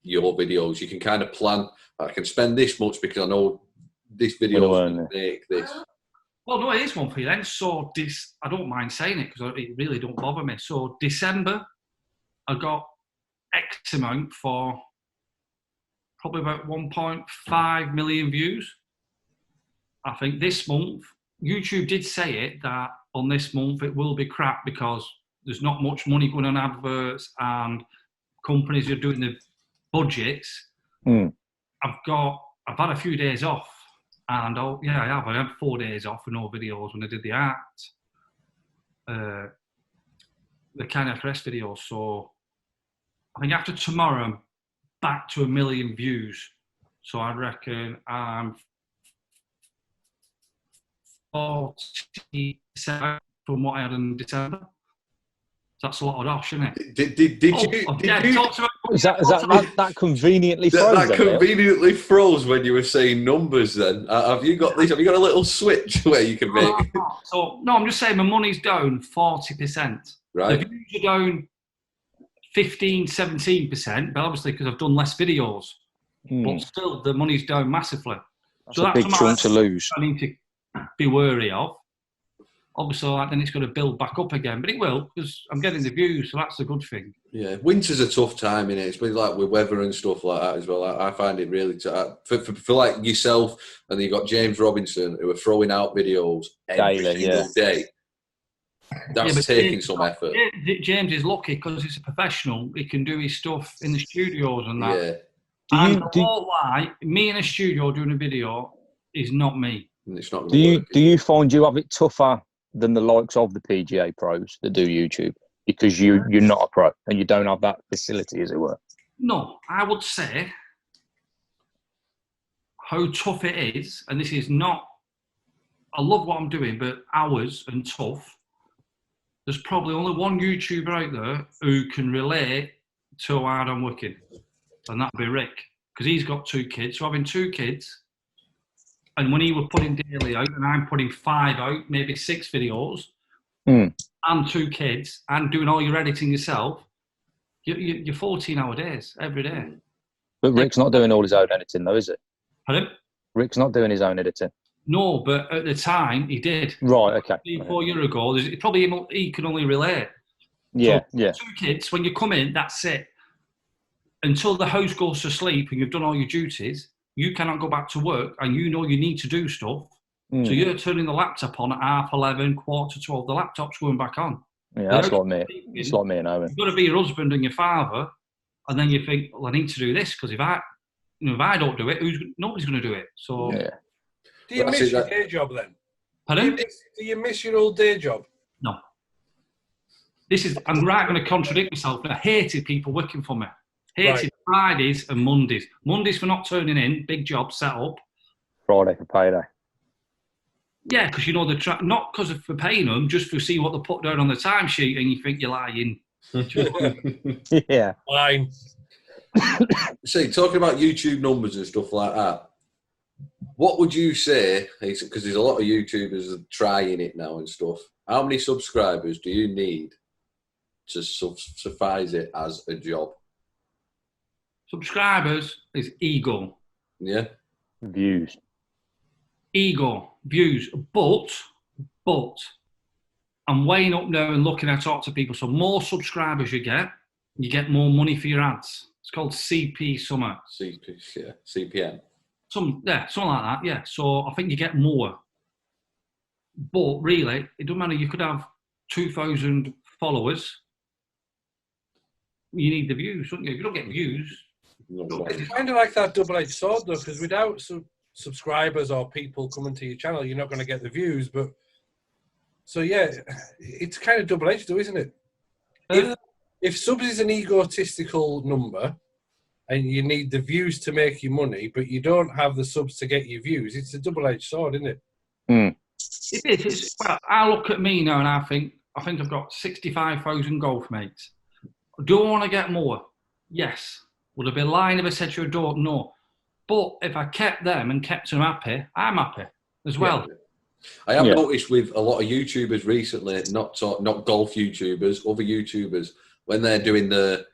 your videos, you can kind of plan, I can spend this much because I know this video is going to make this. Well, no, it is one for you then. So I don't mind saying it because it really don't bother me. So December, I got X amount for probably about 1.5 million views. I think this month, YouTube did say it, that on this month it will be crap because there's not much money going on adverts and companies are doing the budgets. I've had a few days off, and I have. I had 4 days off with no videos when I did the art, the cardiac arrest videos. So I think after tomorrow, I'm back to 1 million views. So I reckon I'm 40% from what I had in December. That's a lot of dosh, isn't it? Did you that conveniently froze? That conveniently froze when you were saying numbers. Then have you got this? Have you got a little switch where you can make? So no, I'm just saying my money's down 40%. Right. The views are down 15-17%, but obviously because I've done less videos. But still, the money's down massively. That's a big chunk to lose. I need to be wary of. Obviously, then it's going to build back up again, but it will because I'm getting the views, so that's a good thing. Yeah, winter's a tough time, innit? It's been like with weather and stuff like that as well. I find it really tough. For like yourself, and then you've got James Robinson who are throwing out videos every single day. That's taking some effort. James is lucky because he's a professional. He can do his stuff in the studios and that. Yeah. I won't lie, me in a studio doing a video is not me. It's not. Do you find you have it tougher than the likes of the PGA pros that do YouTube because you're not a pro and you don't have that facility, as it were? No, I would say how tough it is, and this is not, I love what I'm doing, but hours and tough. There's probably only one YouTuber out there who can relate to how hard I'm working, and that'd be Rick, because he's got 2 kids. So having 2 kids, and when he was putting daily out, and I'm putting 5 out, maybe 6 videos, and 2 kids, and doing all your editing yourself, you're 14-hour days every day. But Rick's not doing all his own editing, though, is it? Pardon? Rick's not doing his own editing. No, but at the time he did. Right. Okay. 4 years ago, he can only relate. Yeah. So, yeah. 2 kids. When you come in, that's it. Until the house goes to sleep and you've done all your duties, you cannot go back to work, and you know you need to do stuff. So you're turning the laptop on at 11:30, 11:45. The laptop's going back on. Yeah, that's like me. It's like me and Owen. You've got to be your husband and your father, and then you think, well, I need to do this because if I don't do it, nobody's going to do it. So, do you miss your day job then? Pardon? Do you miss your old day job? No. I'm going to contradict myself. I hated people working for me. Hated Fridays and Mondays. Mondays for not turning in, big job set up. Friday for payday. Yeah, because not because for paying them, just to see what they put down on the timesheet, and you think you're lying. Yeah. Lying. See, talking about YouTube numbers and stuff like that, what would you say, because there's a lot of YouTubers trying it now and stuff, how many subscribers do you need to suffice it as a job? Subscribers is ego. Yeah. Views. Ego, views, but I'm weighing up now and looking at talk to people. So more subscribers you get more money for your ads. It's called CP something. CPM. Something like that, yeah. So I think you get more. But really, it doesn't matter. You could have 2,000 followers. You need the views, don't you? If you don't get views... It's kind of like that double-edged sword, though, because without subscribers or people coming to your channel, you're not going to get the views. But so yeah, it's kind of double-edged, though, isn't it? If subs is an egotistical number, and you need the views to make you money, but you don't have the subs to get your views, it's a double-edged sword, isn't it? It is. Well, I look at me now and I think I've got 65,000 golf mates. Do I want to get more? Yes. Would I be lying if I said you don't? No. But if I kept them and kept them happy, I'm happy as well. Yeah. I have noticed with a lot of YouTubers recently, not golf YouTubers, other YouTubers, when they're doing the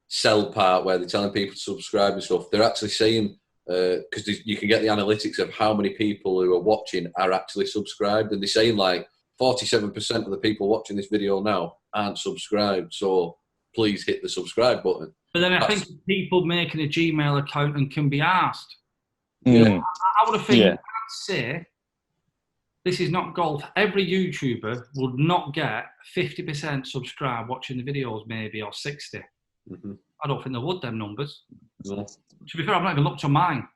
sell part where they're telling people to subscribe and stuff, they're actually saying, because you can get the analytics of how many people who are watching are actually subscribed, and they're saying like 47% of the people watching this video now aren't subscribed. So please hit the subscribe button. But then I think people making a Gmail account and can be asked. Yeah. I would have think, I'd say, this is not golf. Every YouTuber would not get 50% subscribe watching the videos, maybe, or 60. Mm-hmm. I don't think they would, them numbers. No. To be fair, I've not even looked on mine.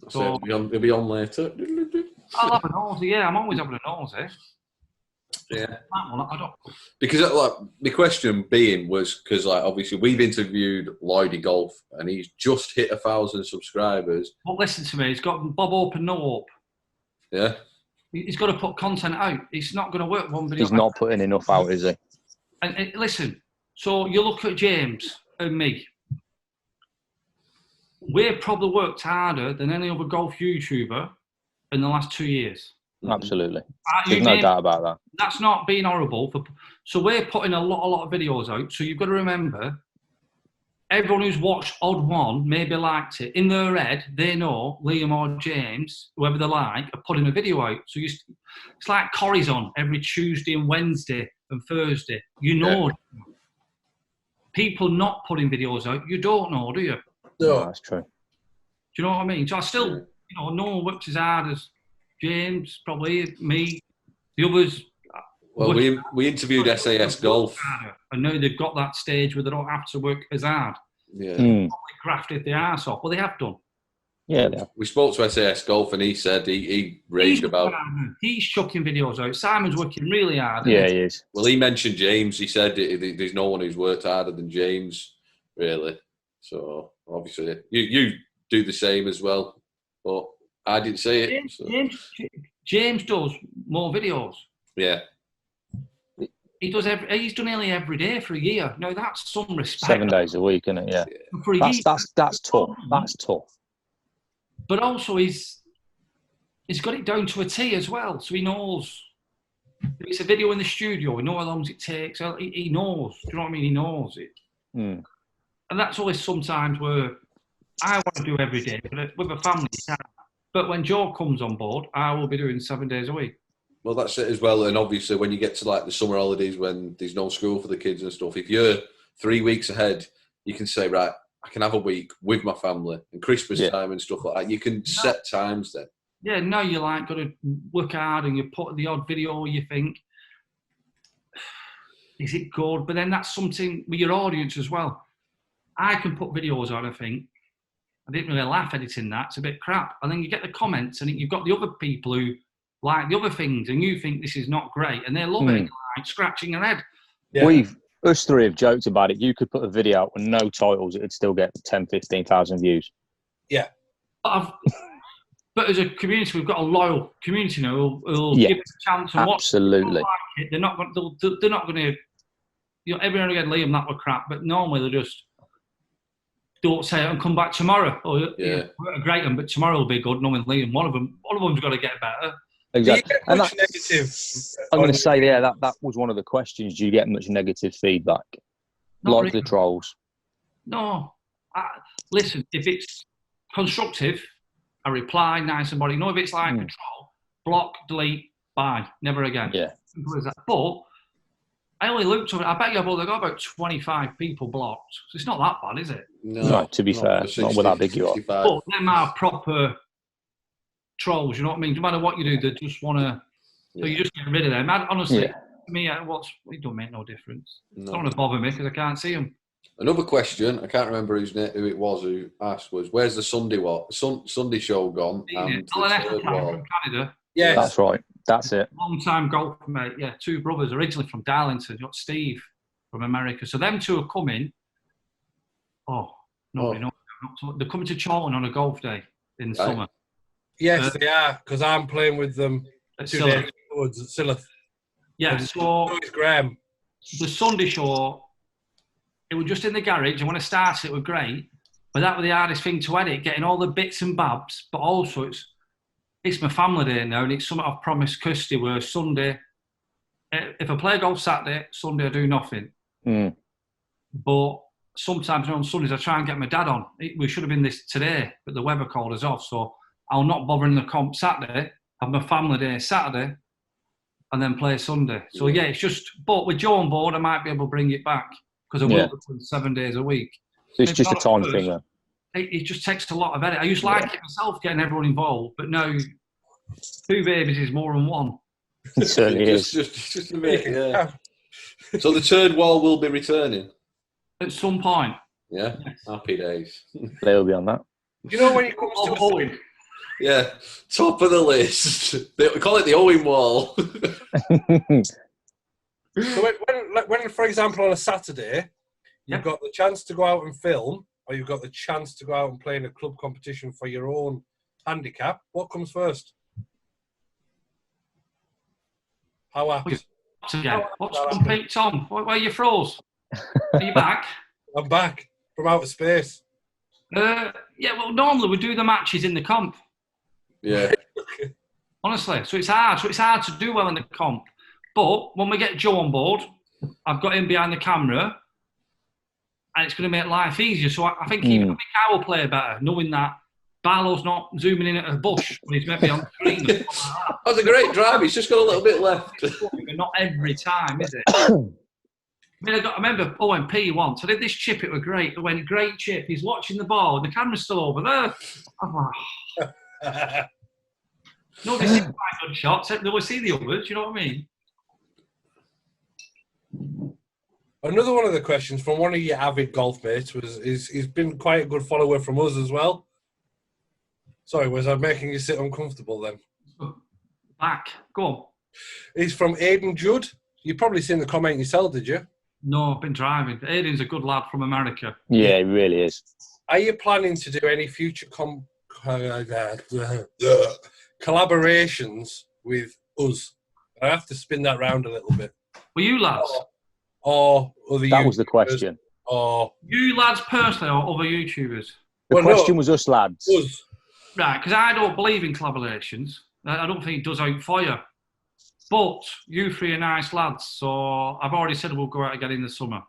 So it'll be on later. I'll have a nosy, yeah. I'm always having a nosy. Yeah. That one, I don't. Because the question being was because obviously we've interviewed Lloydie Golf and he's just hit 1,000 subscribers. But listen to me, he's got Bob Open No Hope. Yeah. He's got to put content out. It's not going to work one video. He's not putting enough out, is he? And listen, so you look at James and me. We've probably worked harder than any other golf YouTuber in the last 2 years. Absolutely. There's no doubt about that. That's not being horrible. So we're putting a lot of videos out. So you've got to remember, everyone who's watched Odd One maybe liked it. In their head, they know Liam or James, whoever they like, are putting a video out. So it's like Corrie's on every Tuesday and Wednesday and Thursday. You know, people not putting videos out, you don't know, do you? No, that's true. Do you know what I mean? So I still, no one works as hard as James, probably me, the others. Well, we interviewed SAS Golf. I know they've got that stage where they don't have to work as hard. Yeah. Probably grafted the arse off. Well, they have done. Yeah, they have. We spoke to SAS Golf and he said he raved about... He's chucking videos out. Simon's working really hard. Yeah, he is. Well, he mentioned James. He said there's no one who's worked harder than James, really. So, obviously, you do the same as well. But I didn't say it. James does more videos. Yeah. He's done nearly every day for a year. No, that's some respect. 7 days a week, isn't it? Yeah. For a year. That's tough. That's tough. But also he's got it down to a T as well. So he knows if it's a video in the studio, we know how long it takes. He knows. Do you know what I mean? He knows it. Mm. And that's always sometimes where I want to do every day, but with a family, you can't. But when Joe comes on board, I will be doing 7 days a week. Well, that's it as well. And obviously, when you get to the summer holidays, when there's no school for the kids and stuff, if you're 3 weeks ahead, you can say, right, I can have a week with my family and Christmas time and stuff like that. You can set times then. Yeah, no, you got to work hard and you put the odd video, you think, is it good? But then that's something with your audience as well. I can put videos on, I think, I didn't really laugh editing that, it's a bit crap. And then you get the comments and you've got the other people who like the other things and you think this is not great and they love it, like scratching their head. Yeah. Us three have joked about it. You could put a video out with no titles, it'd still get 10, 15,000 views. Yeah. But as a community, we've got a loyal community now who'll give us a chance and watch. Absolutely. It. They're not going to, everyone again, Liam, that were crap, but normally they'll just don't say it and come back tomorrow. Or, we're a great one, but tomorrow will be good, knowing Liam. One of them's got to get better. Exactly. And that's negative. I'm going to say, that was one of the questions. Do you get much negative feedback? Not like really. the trolls? No. Listen, if it's constructive, I reply nice and body. No, if it's like a troll, block, delete, bye, never again. Yeah. Simple as that. But I only looked at it. I bet they've got about 25 people blocked. So it's not that bad, is it? No, to be fair, not with that big you are. But them are proper trolls, you know what I mean? No matter what you do, they just want to... So you just get rid of them. Honestly, to me, it don't make no difference. No. It's not going to bother me because I can't see them. Another question, I can't remember who it was who asked, was where's the Sunday Sunday show gone? And from Canada. Yes. That's right. That's it. Long-time golf mate. Yeah, two brothers, originally from Darlington. You got Steve from America. So them two are coming. Nobody knows. They're coming to Charlton on a golf day in summer. Yes, they are, because I'm playing with them 2 days afterwards at Silloth. Yeah, so it's Graham. The Sunday show, it was just in the garage, and when I started, it was great. But that was the hardest thing to edit, getting all the bits and babs. But also, it's my family day now, and it's something I've promised Kirsty, where Sunday, if I play golf Saturday, Sunday I do nothing. But sometimes on Sundays I try and get my dad on. We should have been this today, but the weather called us off, so I'll not bother in the comp Saturday, have my family day Saturday, and then play Sunday. So it's just, but with Joe on board, I might be able to bring it back. because I work with them 7 days a week. So it's just a time thing, then. It just takes a lot of edit. I used to like it myself, getting everyone involved, but now 2 babies is more than 1. It certainly is. Just a bit, yeah. So the turd wall will be returning? At some point. Yeah, yes. Happy days. They'll be on that. You know when it comes to Owen. Yeah, top of the list. We call it the Owen wall. So when, for example, on a Saturday, you've got the chance to go out and film, or you've got the chance to go out and play in a club competition for your own handicap, what comes first? How happy? What's Pete Tom? Where are you froze? Are you back? I'm back from outer space. Yeah, well, normally we do the matches in the comp. Yeah. Honestly, so it's hard. So it's hard to do well in the comp. But when we get Joe on board, I've got him behind the camera, and it's going to make life easier. So I think I will play better, knowing that Barlow's not zooming in at a bush when he's maybe on the screen. That was a great drive. He's just got a little bit left. Not every time, is it? I remember OMP once. I did this chip. It was great. It went great chip. He's watching the ball. The camera's still over there. I'm like, nobody sees quite good shots. They will see the others. You know what I mean? Another one of the questions from one of your avid golf mates he's been quite a good follower from us as well. Sorry, was I making you sit uncomfortable then? Back. Go on. He's from Aidan Judd. You've probably seen the comment yourself, did you? No, I've been driving. Aidan's a good lad from America. Yeah, he really is. Are you planning to do any future collaborations with us? I have to spin that round a little bit. Were you lads? Or other That was the question. Or you lads personally or other YouTubers? The question was us lads. Us. Right, because I don't believe in collaborations. I don't think it does out for you. But you three are nice lads, so I've already said we'll go out again in the summer.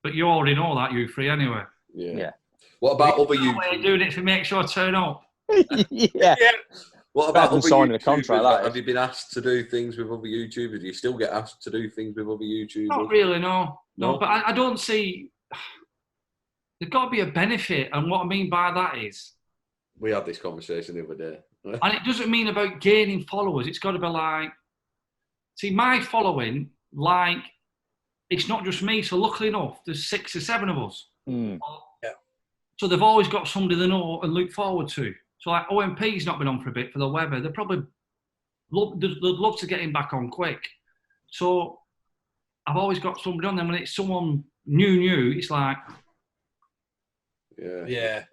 But you already know that, you three, anyway. Yeah. What about other YouTubers? You're doing it to make sure I turn up. Yeah. What about other signing a YouTubers? contract? Have you been asked to do things with other YouTubers? Do you still get asked to do things with other YouTubers? Not really, no. No, but I don't see... There's got to be a benefit, and what I mean by that is... We had this conversation the other day. And it doesn't mean about gaining followers. It's got to be like... See, my following, like, it's not just me. So luckily enough, there's 6 or 7 of us. Yeah. So they've always got somebody they know and look forward to. So like OMP's not been on for a bit for the weather. They'd love to get him back on quick. So I've always got somebody on them. When it's someone new, it's like... Yeah.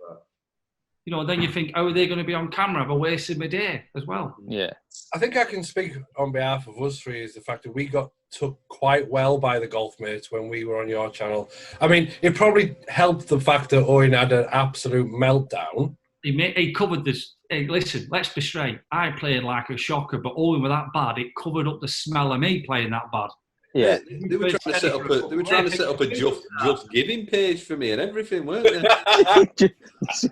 You know, then you think, how are they going to be on camera? I've wasted my day as well. Yeah. I think I can speak on behalf of us three is the fact that we got took quite well by the golf mates when we were on your channel. I mean, it probably helped the fact that Owen had an absolute meltdown. He covered this. Hey, listen, let's be straight. I played like a shocker, but Owen was that bad. It covered up the smell of me playing that bad. Yeah. They were trying to set up a just giving page for me and everything, weren't they?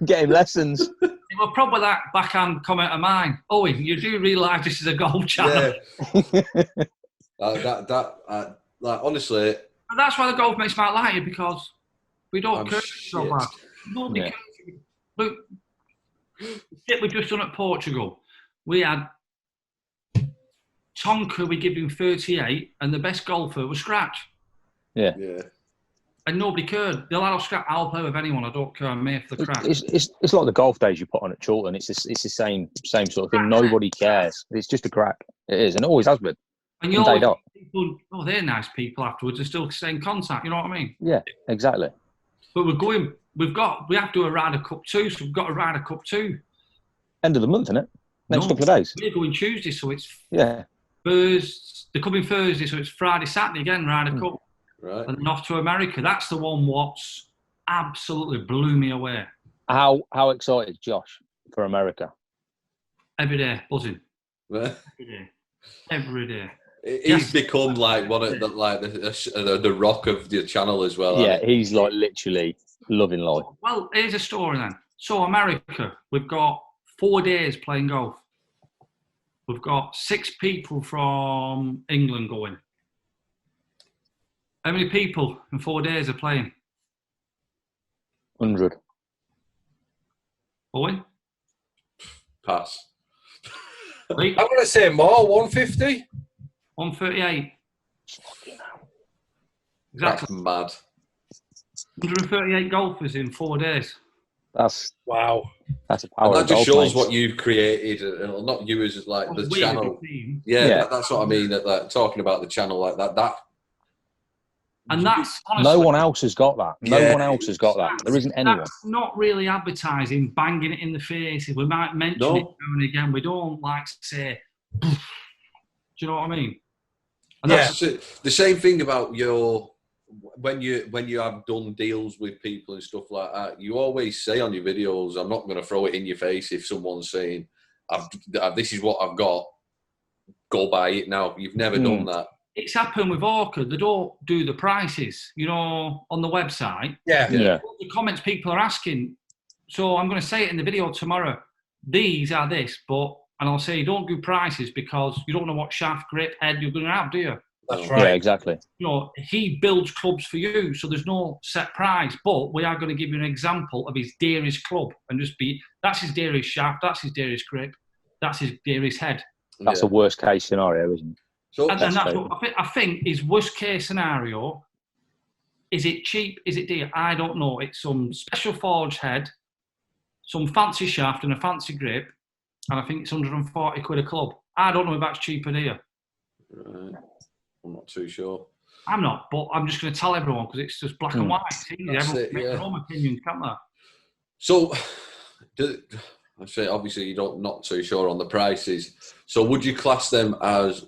Getting lessons. It was probably that backhand comment of mine. Owen, you do realise this is a golf channel. Yeah. Honestly. But that's why the golf mates might like you, because we don't curse so bad. Nobody cares. Look, shit we just done at Portugal. We had Tonka, we give him 38, and the best golfer was Scratch. Yeah. And nobody cared. They'll have Scratch. I'll play with anyone. I don't care. I'm here for the crack. It's like the golf days you put on at Chorlton. It's the same sort of thing. Nobody cares. It's just a crack. It is, and it always has been. And you always people, they're nice people afterwards and still stay in contact. You know what I mean? Yeah, exactly. But we have to do a Ryder Cup 2, so we've got a Ryder Cup 2. End of the month, isn't it? Next couple of days. We're going Tuesday, so it's They're coming Thursday, so it's Friday, Saturday again, Ryder Cup. Right. And then off to America. That's the one what's absolutely blew me away. How excited, Josh, for America? Every day, buzzing. Right. Every day. He's become like one of the rock of the channel as well. Yeah, he's like literally loving life. Well, here's a story then. So America, we've got 4 days playing golf. We've got 6 people from England going. How many people in 4 days are playing? 100. Owen? Pass. Lee? I'm going to say more, 150. 138. That's Exactly. mad. 138 golfers in 4 days. That's Wow. a power. And that of just golf, shows mate. what you've created, and not you as like the We, channel. the team. Yeah. That's what I mean. That talking about the channel like that. And that's honestly, No one else has got that. No Yeah. one else has got that. There isn't anyone. That's not really advertising, banging it in the face. If we might mention it now and again, we don't like to say, do you know what I mean? And That's the same thing about your when you have done deals with people and stuff like that. You always say on your videos, "I'm not going to throw it in your face if someone's saying, this is what I've got. Go buy it now." You've never done that. It's happened with Orka. They don't do the prices, you know, on the website. Yeah. The comments people are asking. So I'm going to say it in the video tomorrow. These are this, and I'll say don't do prices because you don't know what shaft, grip, head you're going to have, do you? That's right. Yeah, exactly. You know, he builds clubs for you, so there's no set price. But we are going to give you an example of his dearest club and that's his dearest shaft, that's his dearest grip, that's his dearest head. That's the worst case scenario, isn't it? So And that's what I think his worst case scenario. Is it cheap? Is it dear? I don't know. It's some special forged head, some fancy shaft and a fancy grip, and I think it's 140 quid a club. I don't know if that's cheap or dear. Right. I'm not too sure. I'm not, but I'm just going to tell everyone because it's just black and white. It's easy. Everyone can make their own opinions, can't they? So, I say obviously you don't not too sure on the prices. So, would you class them as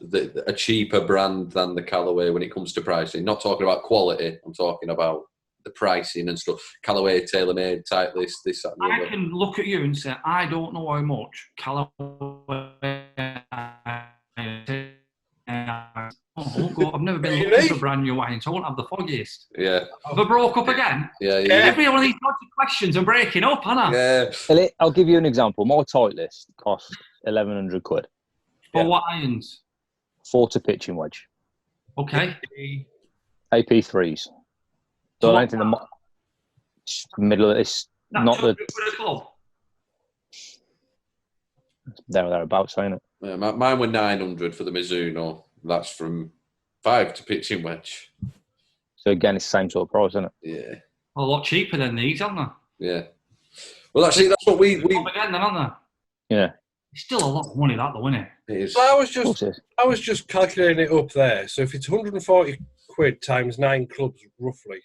a cheaper brand than the Callaway when it comes to pricing? Not talking about quality. I'm talking about the pricing and stuff. Callaway, TaylorMade, Titleist, this, that, and the other. I can look at you and say, I don't know how much Callaway. I've never been looking for brand new wine, so I won't have the foggiest. Yeah. Have I broke up again? Yeah. Every one of these questions are breaking up, aren't I? Yeah. I'll give you an example. My Titleist cost 1,100 quid. For what irons? 40 pitching wedge. Okay. AP3s. So I don't think the middle of this, not the... club. Thereabouts, ain't it? Yeah, mine were 900 for the Mizuno. That's from 5 to pitching wedge. So again, it's the same sort of price, isn't it? Yeah. A lot cheaper than these, aren't they? Yeah. Well, actually, that's what we Again, then, aren't they? Yeah. It's still a lot of money, that, though, isn't it? It is. So I was just calculating it up there. So if it's 140 quid times 9 clubs, roughly,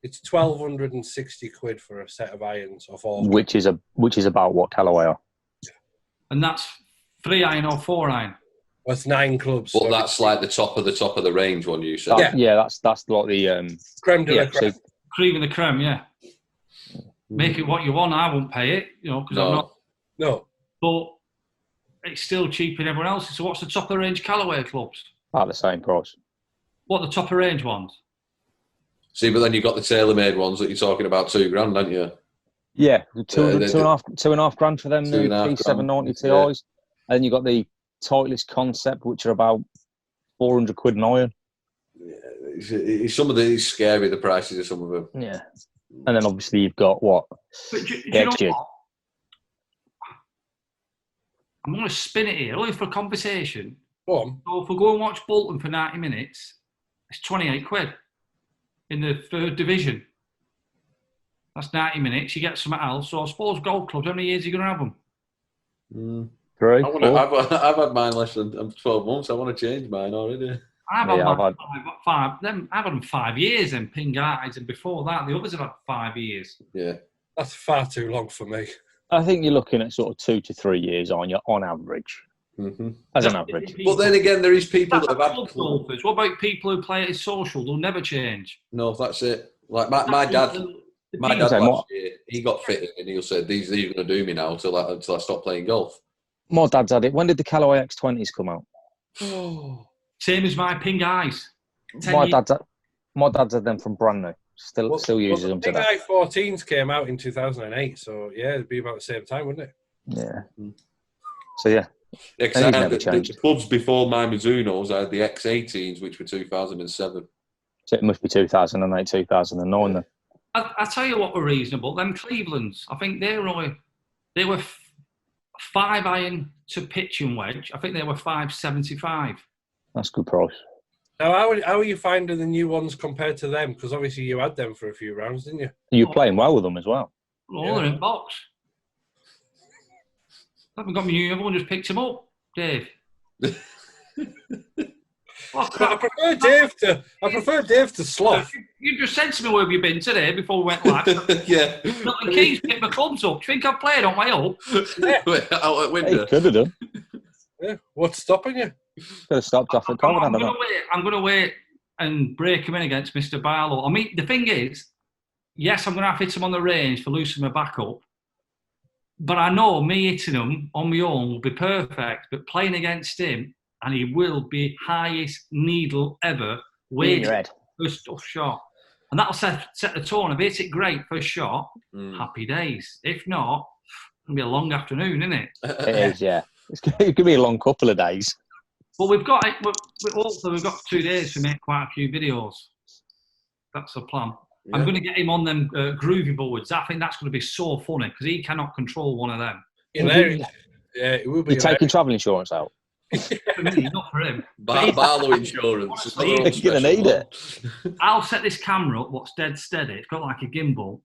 it's 1,260 quid for a set of irons off all. Which is about what Callaway are. And that's 3 iron or 4 iron. Well, it's 9 clubs. But so that's like the top of the range one you said. Yeah, that's like the creme de la creme. so, Cream of the creme, yeah. Make it what you want. I won't pay it, you know, because I'm not. No. But it's still cheaper than everyone else's. So what's the top of the range Callaway clubs? about the same price. What are the top of range ones? See, but then you've got the TaylorMade ones that you're talking about $2,000, haven't you? Yeah, two and a half grand for them new P790 Ti's. Yeah. And then you've got the Titleist Concept, which are about 400 quid an iron. Yeah, some of these scary, the prices of some of them. Yeah. And then obviously you've got what? But do you know what? I'm going to spin it here, only for a conversation. Go on. So if we go and watch Bolton for 90 minutes, it's 28 quid in the 3rd division. That's 90 minutes. You get something else. So I suppose golf clubs, how many years are you going to have them? 3. I've had mine less than 12 months. I want to change mine already. I've had them 5 years and pin guides, and before that, the others have had 5 years. Yeah. That's far too long for me. I think you're looking at sort of 2 to 3 years on average. Mm-hmm. As an average. But then again, there is people that have had golfers. What about people who play it as social? They'll never change. No, that's it. Like my dad last year, he got fitted and he'll say, these are going to do me now until I stop playing golf. My dad's had it. When did the Callaway X20s come out? Same as my ping eyes. My dad's had them from brand new. Still uses them today. The Ping i14s came out in 2008, so yeah, it'd be about the same time, wouldn't it? Yeah. So yeah. The clubs before my Mizunos, I had the X18s, which were 2007. So it must be 2008, 2009 then. I tell you what were reasonable. Them Clevelands, I think they were 5 iron to pitch and wedge. I think they were 575. That's a good price. Now, how are you finding the new ones compared to them? Because obviously you had them for a few rounds, didn't you? You're playing well with them as well. Well, they're in box. I haven't got me new. Everyone just picked them up, Dave. But I prefer Dave to sloth. You just said to me, where have you been today before we went live? Yeah. Milton Keynes picked my clubs up. Do you think I've played on my own? Out at window. Hey, could have done. Yeah. What's stopping you? Could have stopped off at COVID. I'm going to wait and break him in against Mr. Barlow. I mean, the thing is, yes, I'm going to have to hit him on the range for loosening my back up. But I know me hitting him on my own will be perfect. But playing against him, and he will be highest needle ever, waiting first tough shot. And that'll set the tone. If he hits it great first shot, happy days. If not, it'll be a long afternoon, isn't it? It is, yeah. It's going to be a long couple of days. But we've got 2 days to make quite a few videos. That's the plan. Yeah. I'm going to get him on them groovy boards. I think that's going to be so funny because he cannot control one of them. Yeah, it will be. You're taking travel insurance out? For me, not for him. Barlow insurance. Honestly, you're going to need it. I'll set this camera up, what's dead steady. It's got like a gimbal,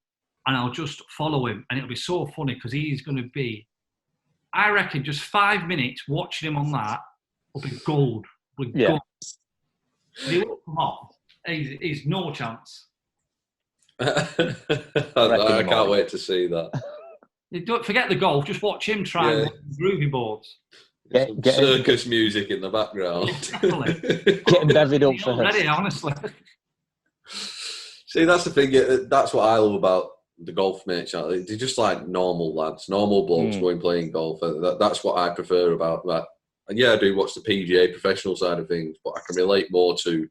and I'll just follow him. And it'll be so funny because he's going to be, I reckon, just 5 minutes watching him on that will be gold. Gold. He will come off. He's no chance. I can't wait to see that. Don't forget the golf. Just watch him try groovy boards. Get circus music in the background. Getting bevied up for her. Ready, honestly. See, that's the thing. That's what I love about the Golfmates channel. They're just like normal lads, normal blokes going playing golf. That's what I prefer about that. And yeah, I do watch the PGA professional side of things, but I can relate more to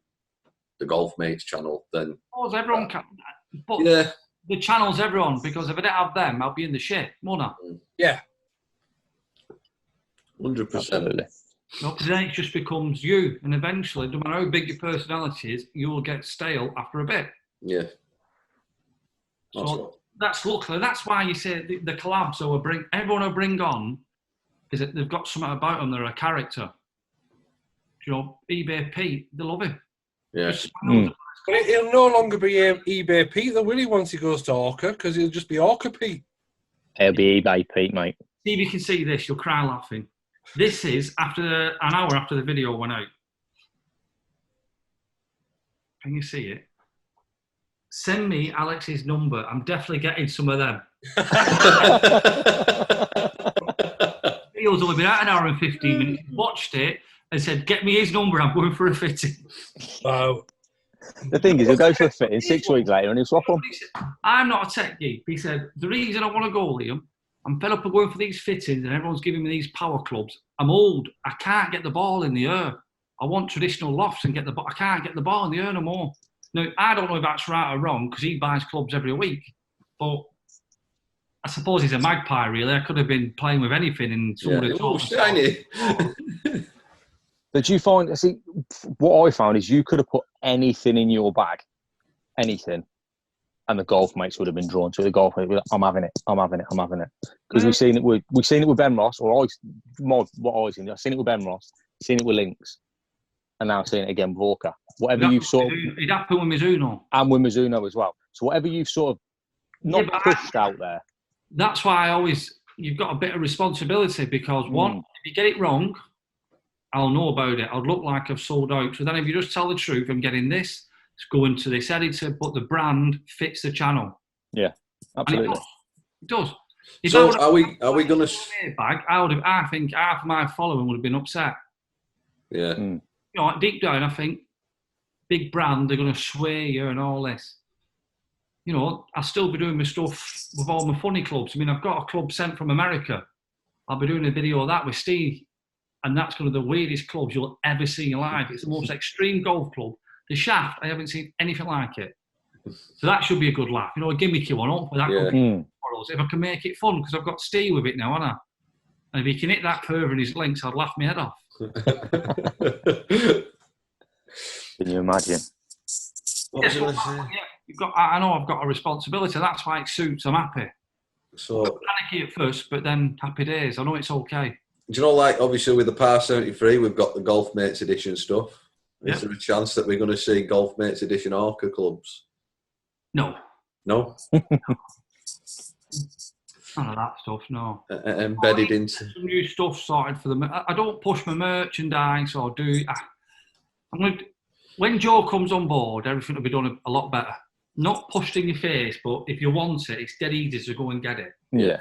the Golfmates channel than. Everyone can. But the channel's everyone, because if I didn't have them, I'd be in the shit, wouldn't I? Yeah. 100%. No, because then it just becomes you, and eventually, no matter how big your personality is, you will get stale after a bit. Yeah. That's luckily. That's why you say the collabs everyone will bring on is that they've got something about them. They're a character. You know, eBay Pete, they love him. Yeah. But he'll no longer be eBay Pete, though, will he, once he goes to Orka? Because he'll just be Orka Pete. He'll be eBay Pete, mate. See if you can see this, you'll cry laughing. This is an hour after the video went out. Can you see it? Send me Alex's number. I'm definitely getting some of them. Video's only been out an hour and 15 minutes. Watched it and said, "Get me his number. I'm going for a fitting." Wow. The thing is, he'll go for a fitting 6 weeks later and he'll swap them. I'm not a tech geek. He said, "The reason I want to go, Liam, I'm fed up of going for these fittings and everyone's giving me these power clubs. I'm old. I can't get the ball in the air. I want traditional lofts and I can't get the ball in the air no more." Now, I don't know if that's right or wrong because he buys clubs every week. But I suppose he's a magpie, really. I could have been playing with anything and somebody told me. Shiny. But you find, see, what I found is you could have put anything in your bag, anything, and the Golfmates would have been drawn to it. The Golfmates would be like, I'm having it. Because we've seen it with Ben Ross, or I've seen it with Ben Ross, seen it with Lynx, and now seeing it again with Orka. Whatever you've sort of... It happened with Mizuno. And with Mizuno as well. So whatever you've sort of not pushed out there. That's why you've got a bit of responsibility because one, if you get it wrong, I'll know about it. I'll look like I've sold out. So then if you just tell the truth, I'm getting this, it's going to this editor, but the brand fits the channel. Yeah, absolutely. It does. So are we going to... I think half of my following would have been upset. Yeah. You know, deep down, I think, big brand, they're going to sway you and all this. You know, I'll still be doing my stuff with all my funny clubs. I mean, I've got a club sent from America. I'll be doing a video of that with Steve. And that's one of the weirdest clubs you'll ever see in your life. It's the most extreme golf club. The shaft, I haven't seen anything like it. So that should be a good laugh. You know, a gimmicky one. Hopefully that could be for us. If I can make it fun, because I've got Steve with it now, haven't I? And if he can hit that curve in his links, I'd laugh my head off. Can you imagine? What was I going to say? Yeah, I know I've got a responsibility. That's why it suits. I'm happy. So Panicky at first, but then happy days. I know it's okay. Do you know, like, obviously with the Par 73, we've got the Golfmates edition stuff. Yep. Is there a chance that we're going to see Golfmates edition Orca clubs? No. No? None of that stuff, no. Embedded into... Some new stuff sorted for them. I don't push my merchandise or do... when Joe comes on board, everything will be done a lot better. Not pushed in your face, but if you want it, it's dead easy to go and get it. Yeah.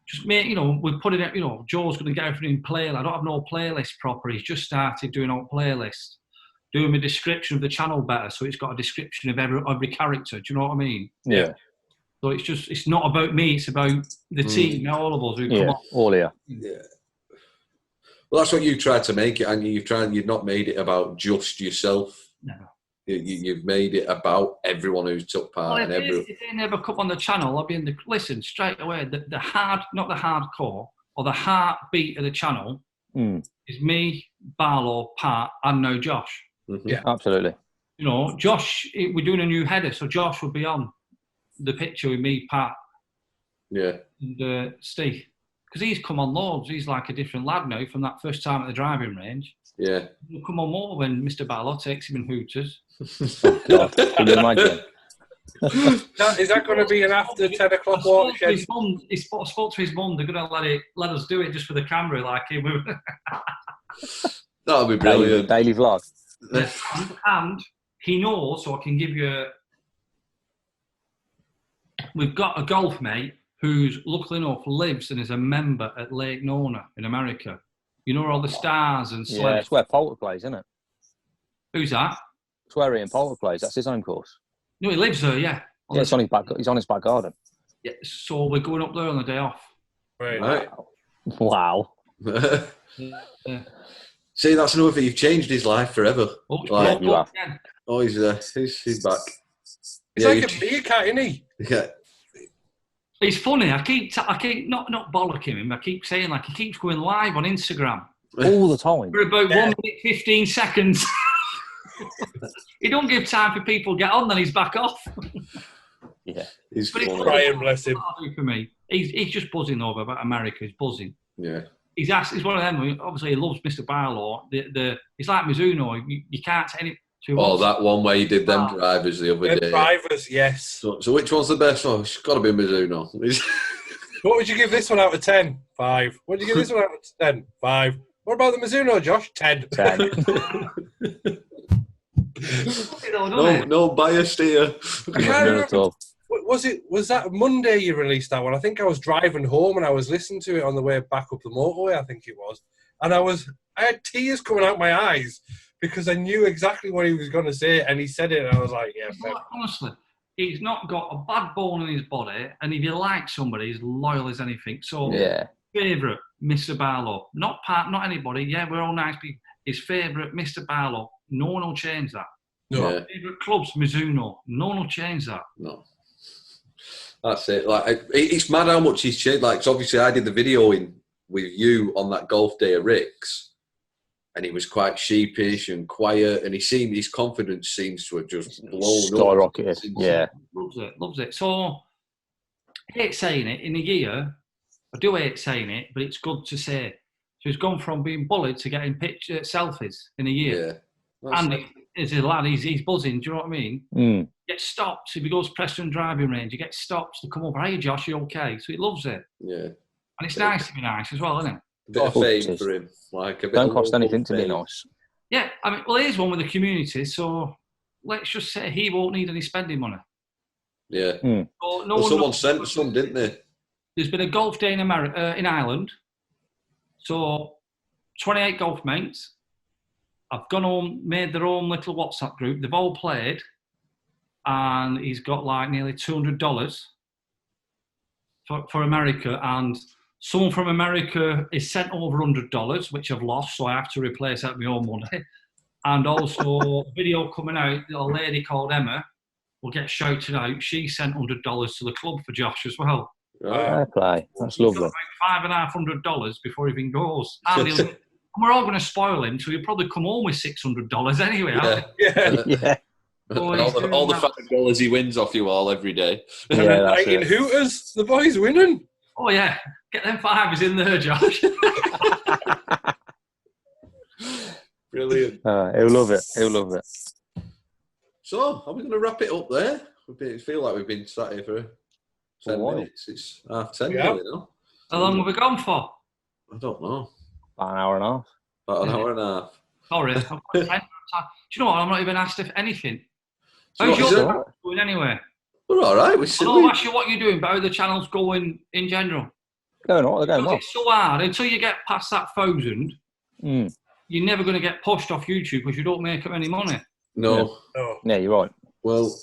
Just make, we're putting it, Joe's going to get everything in playlist. I don't have no playlist proper. He's just started doing our playlist. Doing a description of the channel better, so it's got a description of every character. Do you know what I mean? Yeah. So it's not about me, it's about the team, all of us who come on. All here. Yeah. Well, that's what you tried to make it, and you've not made it about just yourself. No. You've made it about everyone who's took part. Well, if they never come on the channel, I'll be in listen, straight away, the hard, not the hardcore, or the heartbeat of the channel is me, Barlow, Pat, and now Josh. Mm-hmm. Yeah, absolutely. Josh, we're doing a new header, so Josh will be on the picture with me, Pat, and Steve. Because he's come on loads. He's like a different lad now from that first time at the driving range. Yeah. He'll come on more when Mr. Barlow takes him in Hooters. God, can you imagine? Is that going to be an after 10 o'clock watershed? He spoke to his mum. They're going to let us do it just for the camera, like him. That'll be brilliant. Daily vlog. And he knows, so I can give you. We've got a golf mate who's, luckily enough, lives and is a member at Lake Nona in America. You know where all the stars and celebs. Yeah, it's where Poulter plays, isn't it? Who's that? It's where Ian Poulter plays. That's his home course. No, he lives there, yeah. Yeah, it's on his back. He's on his back garden. Yeah, so we're going up there on the day off. Right. Wow. Yeah. See, that's another thing. You've changed his life forever. Oh, you have. Oh, he's he's back. He's like a meerkat, isn't he? Yeah. It's funny. I keep not bollocking him. I keep saying he keeps going live on Instagram All the time. for about 1 minute 15 seconds. He don't give time for people to get on, then he's back off. Yeah, he's Brian, bless him. For me, he's just buzzing over about America. He's buzzing. Yeah. He's one of them. Obviously, he loves Mr. Barlow. He's like Mizuno. You can't say anything. That one where you did them drivers the other day. Drivers, yes. So which one's the best one? It's got to be Mizuno. What would you give this one out of 10? 5. What would you give this one out of 10? 5. What about the Mizuno, Josh? 10. 10. No bias here. I can't remember. Was that Monday you released that one? I think I was driving home and I was listening to it on the way back up the motorway, I think it was. And I had tears coming out my eyes because I knew exactly what he was going to say, and he said it and I was like, yeah. Honestly, he's not got a bad bone in his body, and if you like somebody, he's loyal as anything. So, favourite, Mr. Barlow. Not Pat, not anybody. Yeah, we're all nice people. His favourite, Mr. Barlow. No one will change that. No. Yeah. Favourite clubs, Mizuno. No one will change that. No. That's it. It's mad how much he's changed. So obviously I did the video with you on that golf day at Rick's, and he was quite sheepish and quiet, and his confidence seems to have just blown up. Skyrocketed. Yeah. Loves it. So, I hate saying it, in a year, I do hate saying it, but it's good to say. So he's gone from being bullied to getting selfies in a year. Yeah. And as a lad, he's buzzing, do you know what I mean? Mm. Gets stopped. If he goes to Preston driving range, he gets stopped to come over. Hey, Josh, you okay? So he loves it. Yeah. And it's nice to be nice as well, isn't it? A bit of fame for him. Don't cost anything to be nice. Yeah, here's one with the community, so let's just say he won't need any spending money. Yeah. Mm. Someone sent some, didn't they? There's been a golf day in in Ireland. So 28 golf mates have gone home, made their own little WhatsApp group. They've all played, and he's got nearly $200 for America. And someone from America is sent over $100, which I've lost, so I have to replace that with my own money. And also, a video coming out, a lady called Emma will get shouted out. She sent $100 to the club for Josh as well. Fair play. That's lovely. $550 before he even goes. And we're all going to spoil him, so he'll probably come home with $600 anyway. Yeah. Oh, And all the fat dollars he wins off you all every day. And Yeah, a that's night in it. Hooters, the boy's winning. Oh yeah, get them fivers in there, Josh. Brilliant. He'll love it. He'll love it. So, are we going to wrap it up there? I feel like we've been sat here for 10 while. minutes. It's 10 Yeah. really now. How long have we gone for? I don't know. About an hour and a half. About an hour and a half. Sorry, I've got 10 minutes. Do you know what? I'm not even asked if anything. So How's what is your it? channel going anyway? We're all right. I'll ask you what you're doing, but how the channel's going in general. Going on, they're going Because well. it's so hard. Until you get past that 1,000, you're never going to get pushed off YouTube because you don't make up any money. No. No. Yeah, you're right. Well,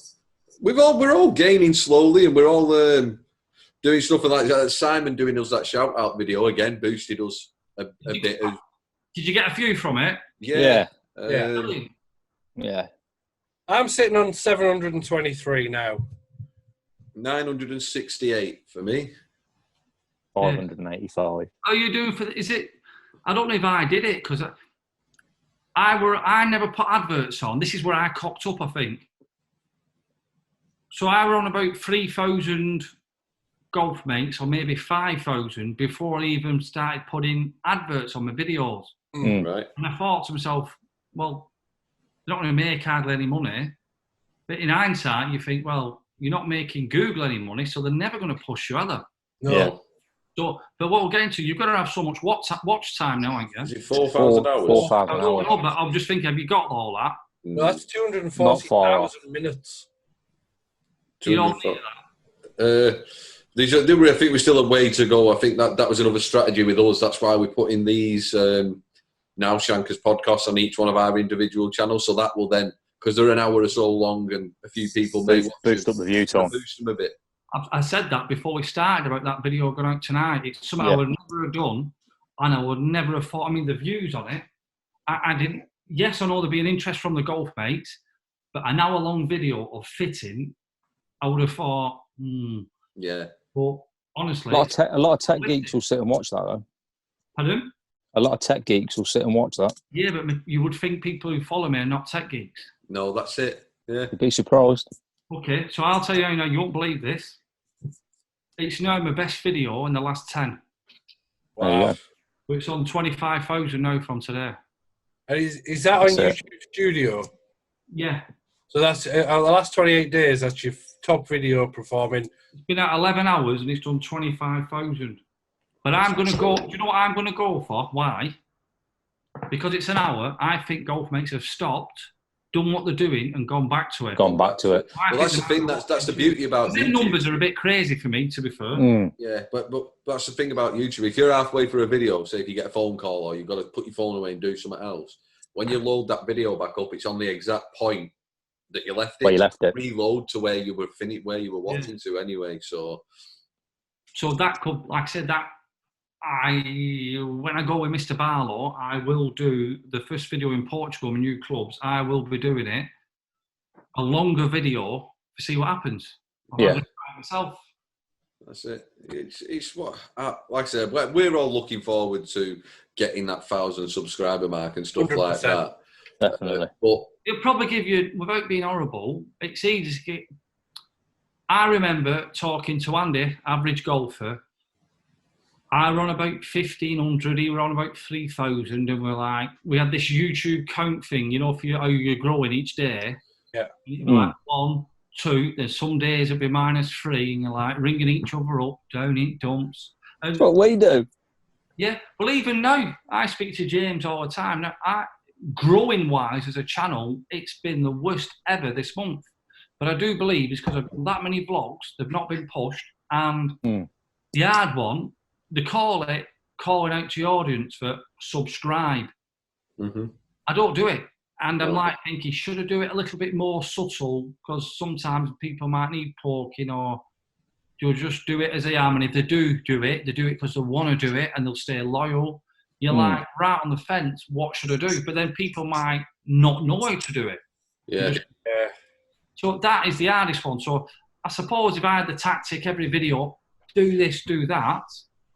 we're all gaining slowly, and we're all doing stuff like that. Simon doing us that shout out video again boosted us a bit. Did you get a few from it? Yeah. Yeah. I'm sitting on 723 now. 968 for me. 585. How are you doing for? Is it? I don't know if I did it because I never put adverts on. This is where I cocked up, I think. So I were on about 3,000 golf mates, or maybe 5,000, before I even started putting adverts on my videos. Right. And I thought to myself, well, you're not going to make hardly any money. But in hindsight, you think, well, you're not making Google any money, so they're never going to push you, are they? No. Yeah. So, but what we're getting to, you've got to have so much watch time now, I guess. Is it 4,000 hours? 4,000 I don't hours. know, but I'm just thinking, have you got all that? Well, that's Not far off. 240,000 minutes. You don't need that. I think we're still a way to go. I think that was another strategy with us. That's why we put in these now ShankerZ podcasts on each one of our individual channels. So that will then, because they're an hour or so long, and a few people may Boost up the view time. boost them a bit. I said that before we started about that video going out tonight. It's something I would never have done, and I would never have thought. I mean, the views on it, I didn't. Yes, I know there'd be an interest from the golf mates, but an hour-long video of fitting, I would have thought, Yeah. But honestly, A lot of tech geeks will sit and watch that, though. Pardon? A lot of tech geeks will sit and watch that. Yeah, but you would think people who follow me are not tech geeks. No, that's it. Yeah. You'd be surprised. Okay, so I'll tell you now, you won't believe this. It's now my best video in the last 10. There you go. But it's on 25,000 now from today. And is that on YouTube Studio? Yeah. So that's the last 28 days, that's your top video performing. It's been at 11 hours and it's done 25,000. But I'm going to go, do you know what I'm going to go for? Why? Because it's an hour, I think golf mates have stopped, done what they're doing and gone back to it. Gone back to it. Well, that's the thing. That's the beauty about the YouTube. numbers are a bit crazy for me, to be fair. Yeah, but that's the thing about YouTube. If you're halfway through a video, say if you get a phone call or you've got to put your phone away and do something else, when you load that video back up, it's on the exact point that you left it. Where you left it. Reload to where you were where you were watching to anyway. So that could, like I said, that when I go with Mr. Barlow, I will do the first video in Portugal, my new clubs. I will be doing it a longer video to see what happens. Yeah. Myself. that's it. It's what, like I said, we're all looking forward to getting that 1,000 subscriber mark and stuff 100%. like that. Definitely. But It'll probably give you, without being horrible, it's easy to get. I remember talking to Andy, average golfer. I were on about 1,500, he were on about 3,000, and we had this YouTube count thing, you know, for how you're growing each day. Yeah. Like 1, 2, then some days it'd be -3, and you're like ringing each other up, down in dumps. And That's what we do. yeah, well, even now, I speak to James all the time. Now, growing-wise as a channel, it's been the worst ever this month. But I do believe it's because of that many vlogs, they've not been pushed, and the hard one, they call it calling out to your audience for subscribe. I don't do it. And I'm like thinking, should I do it a little bit more subtle? Because sometimes people might need poking, or you'll just do it as they are. And if they do it, they do it because they want to do it and they'll stay loyal. You're like, right on the fence, what should I do? But then people might not know how to do it. yeah, So that is the hardest one. So I suppose if I had the tactic every video, do this, do that,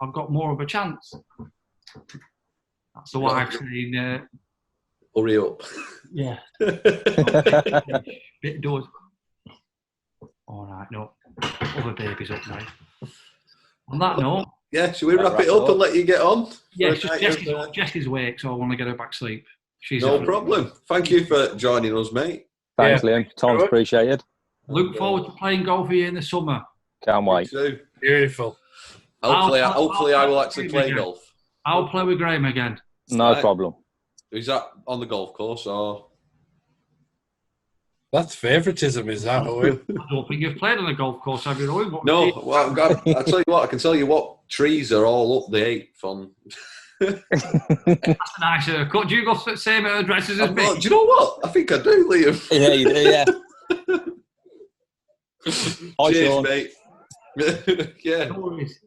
I've got more of a chance. That's the way I've seen. Hurry up. Yeah. Bit doors. All right, no. Other babies up now. On that note. Yeah, should we wrap it up and let you get on? Yeah, it's just Jessie's awake, so I want to get her back to sleep. No problem. Thank you for joining us, mate. Thanks, Liam. Time's appreciated. Look forward to playing golf with you in the summer. Can't wait. Beautiful. Hopefully, I will actually play golf. I'll play with Graham again. No problem. Is that on the golf course or? That's favouritism, is that? I don't think you've played on a golf course, have you, Roy? No, well, I'll tell you what, I can tell you what trees are all up the 8th on. That's a nice haircut. Do you go to the same hairdressers as me? Do you know what? I think I do, Liam. Yeah, you do, yeah. Hi, Cheers, Sean. mate. Yeah. No worries.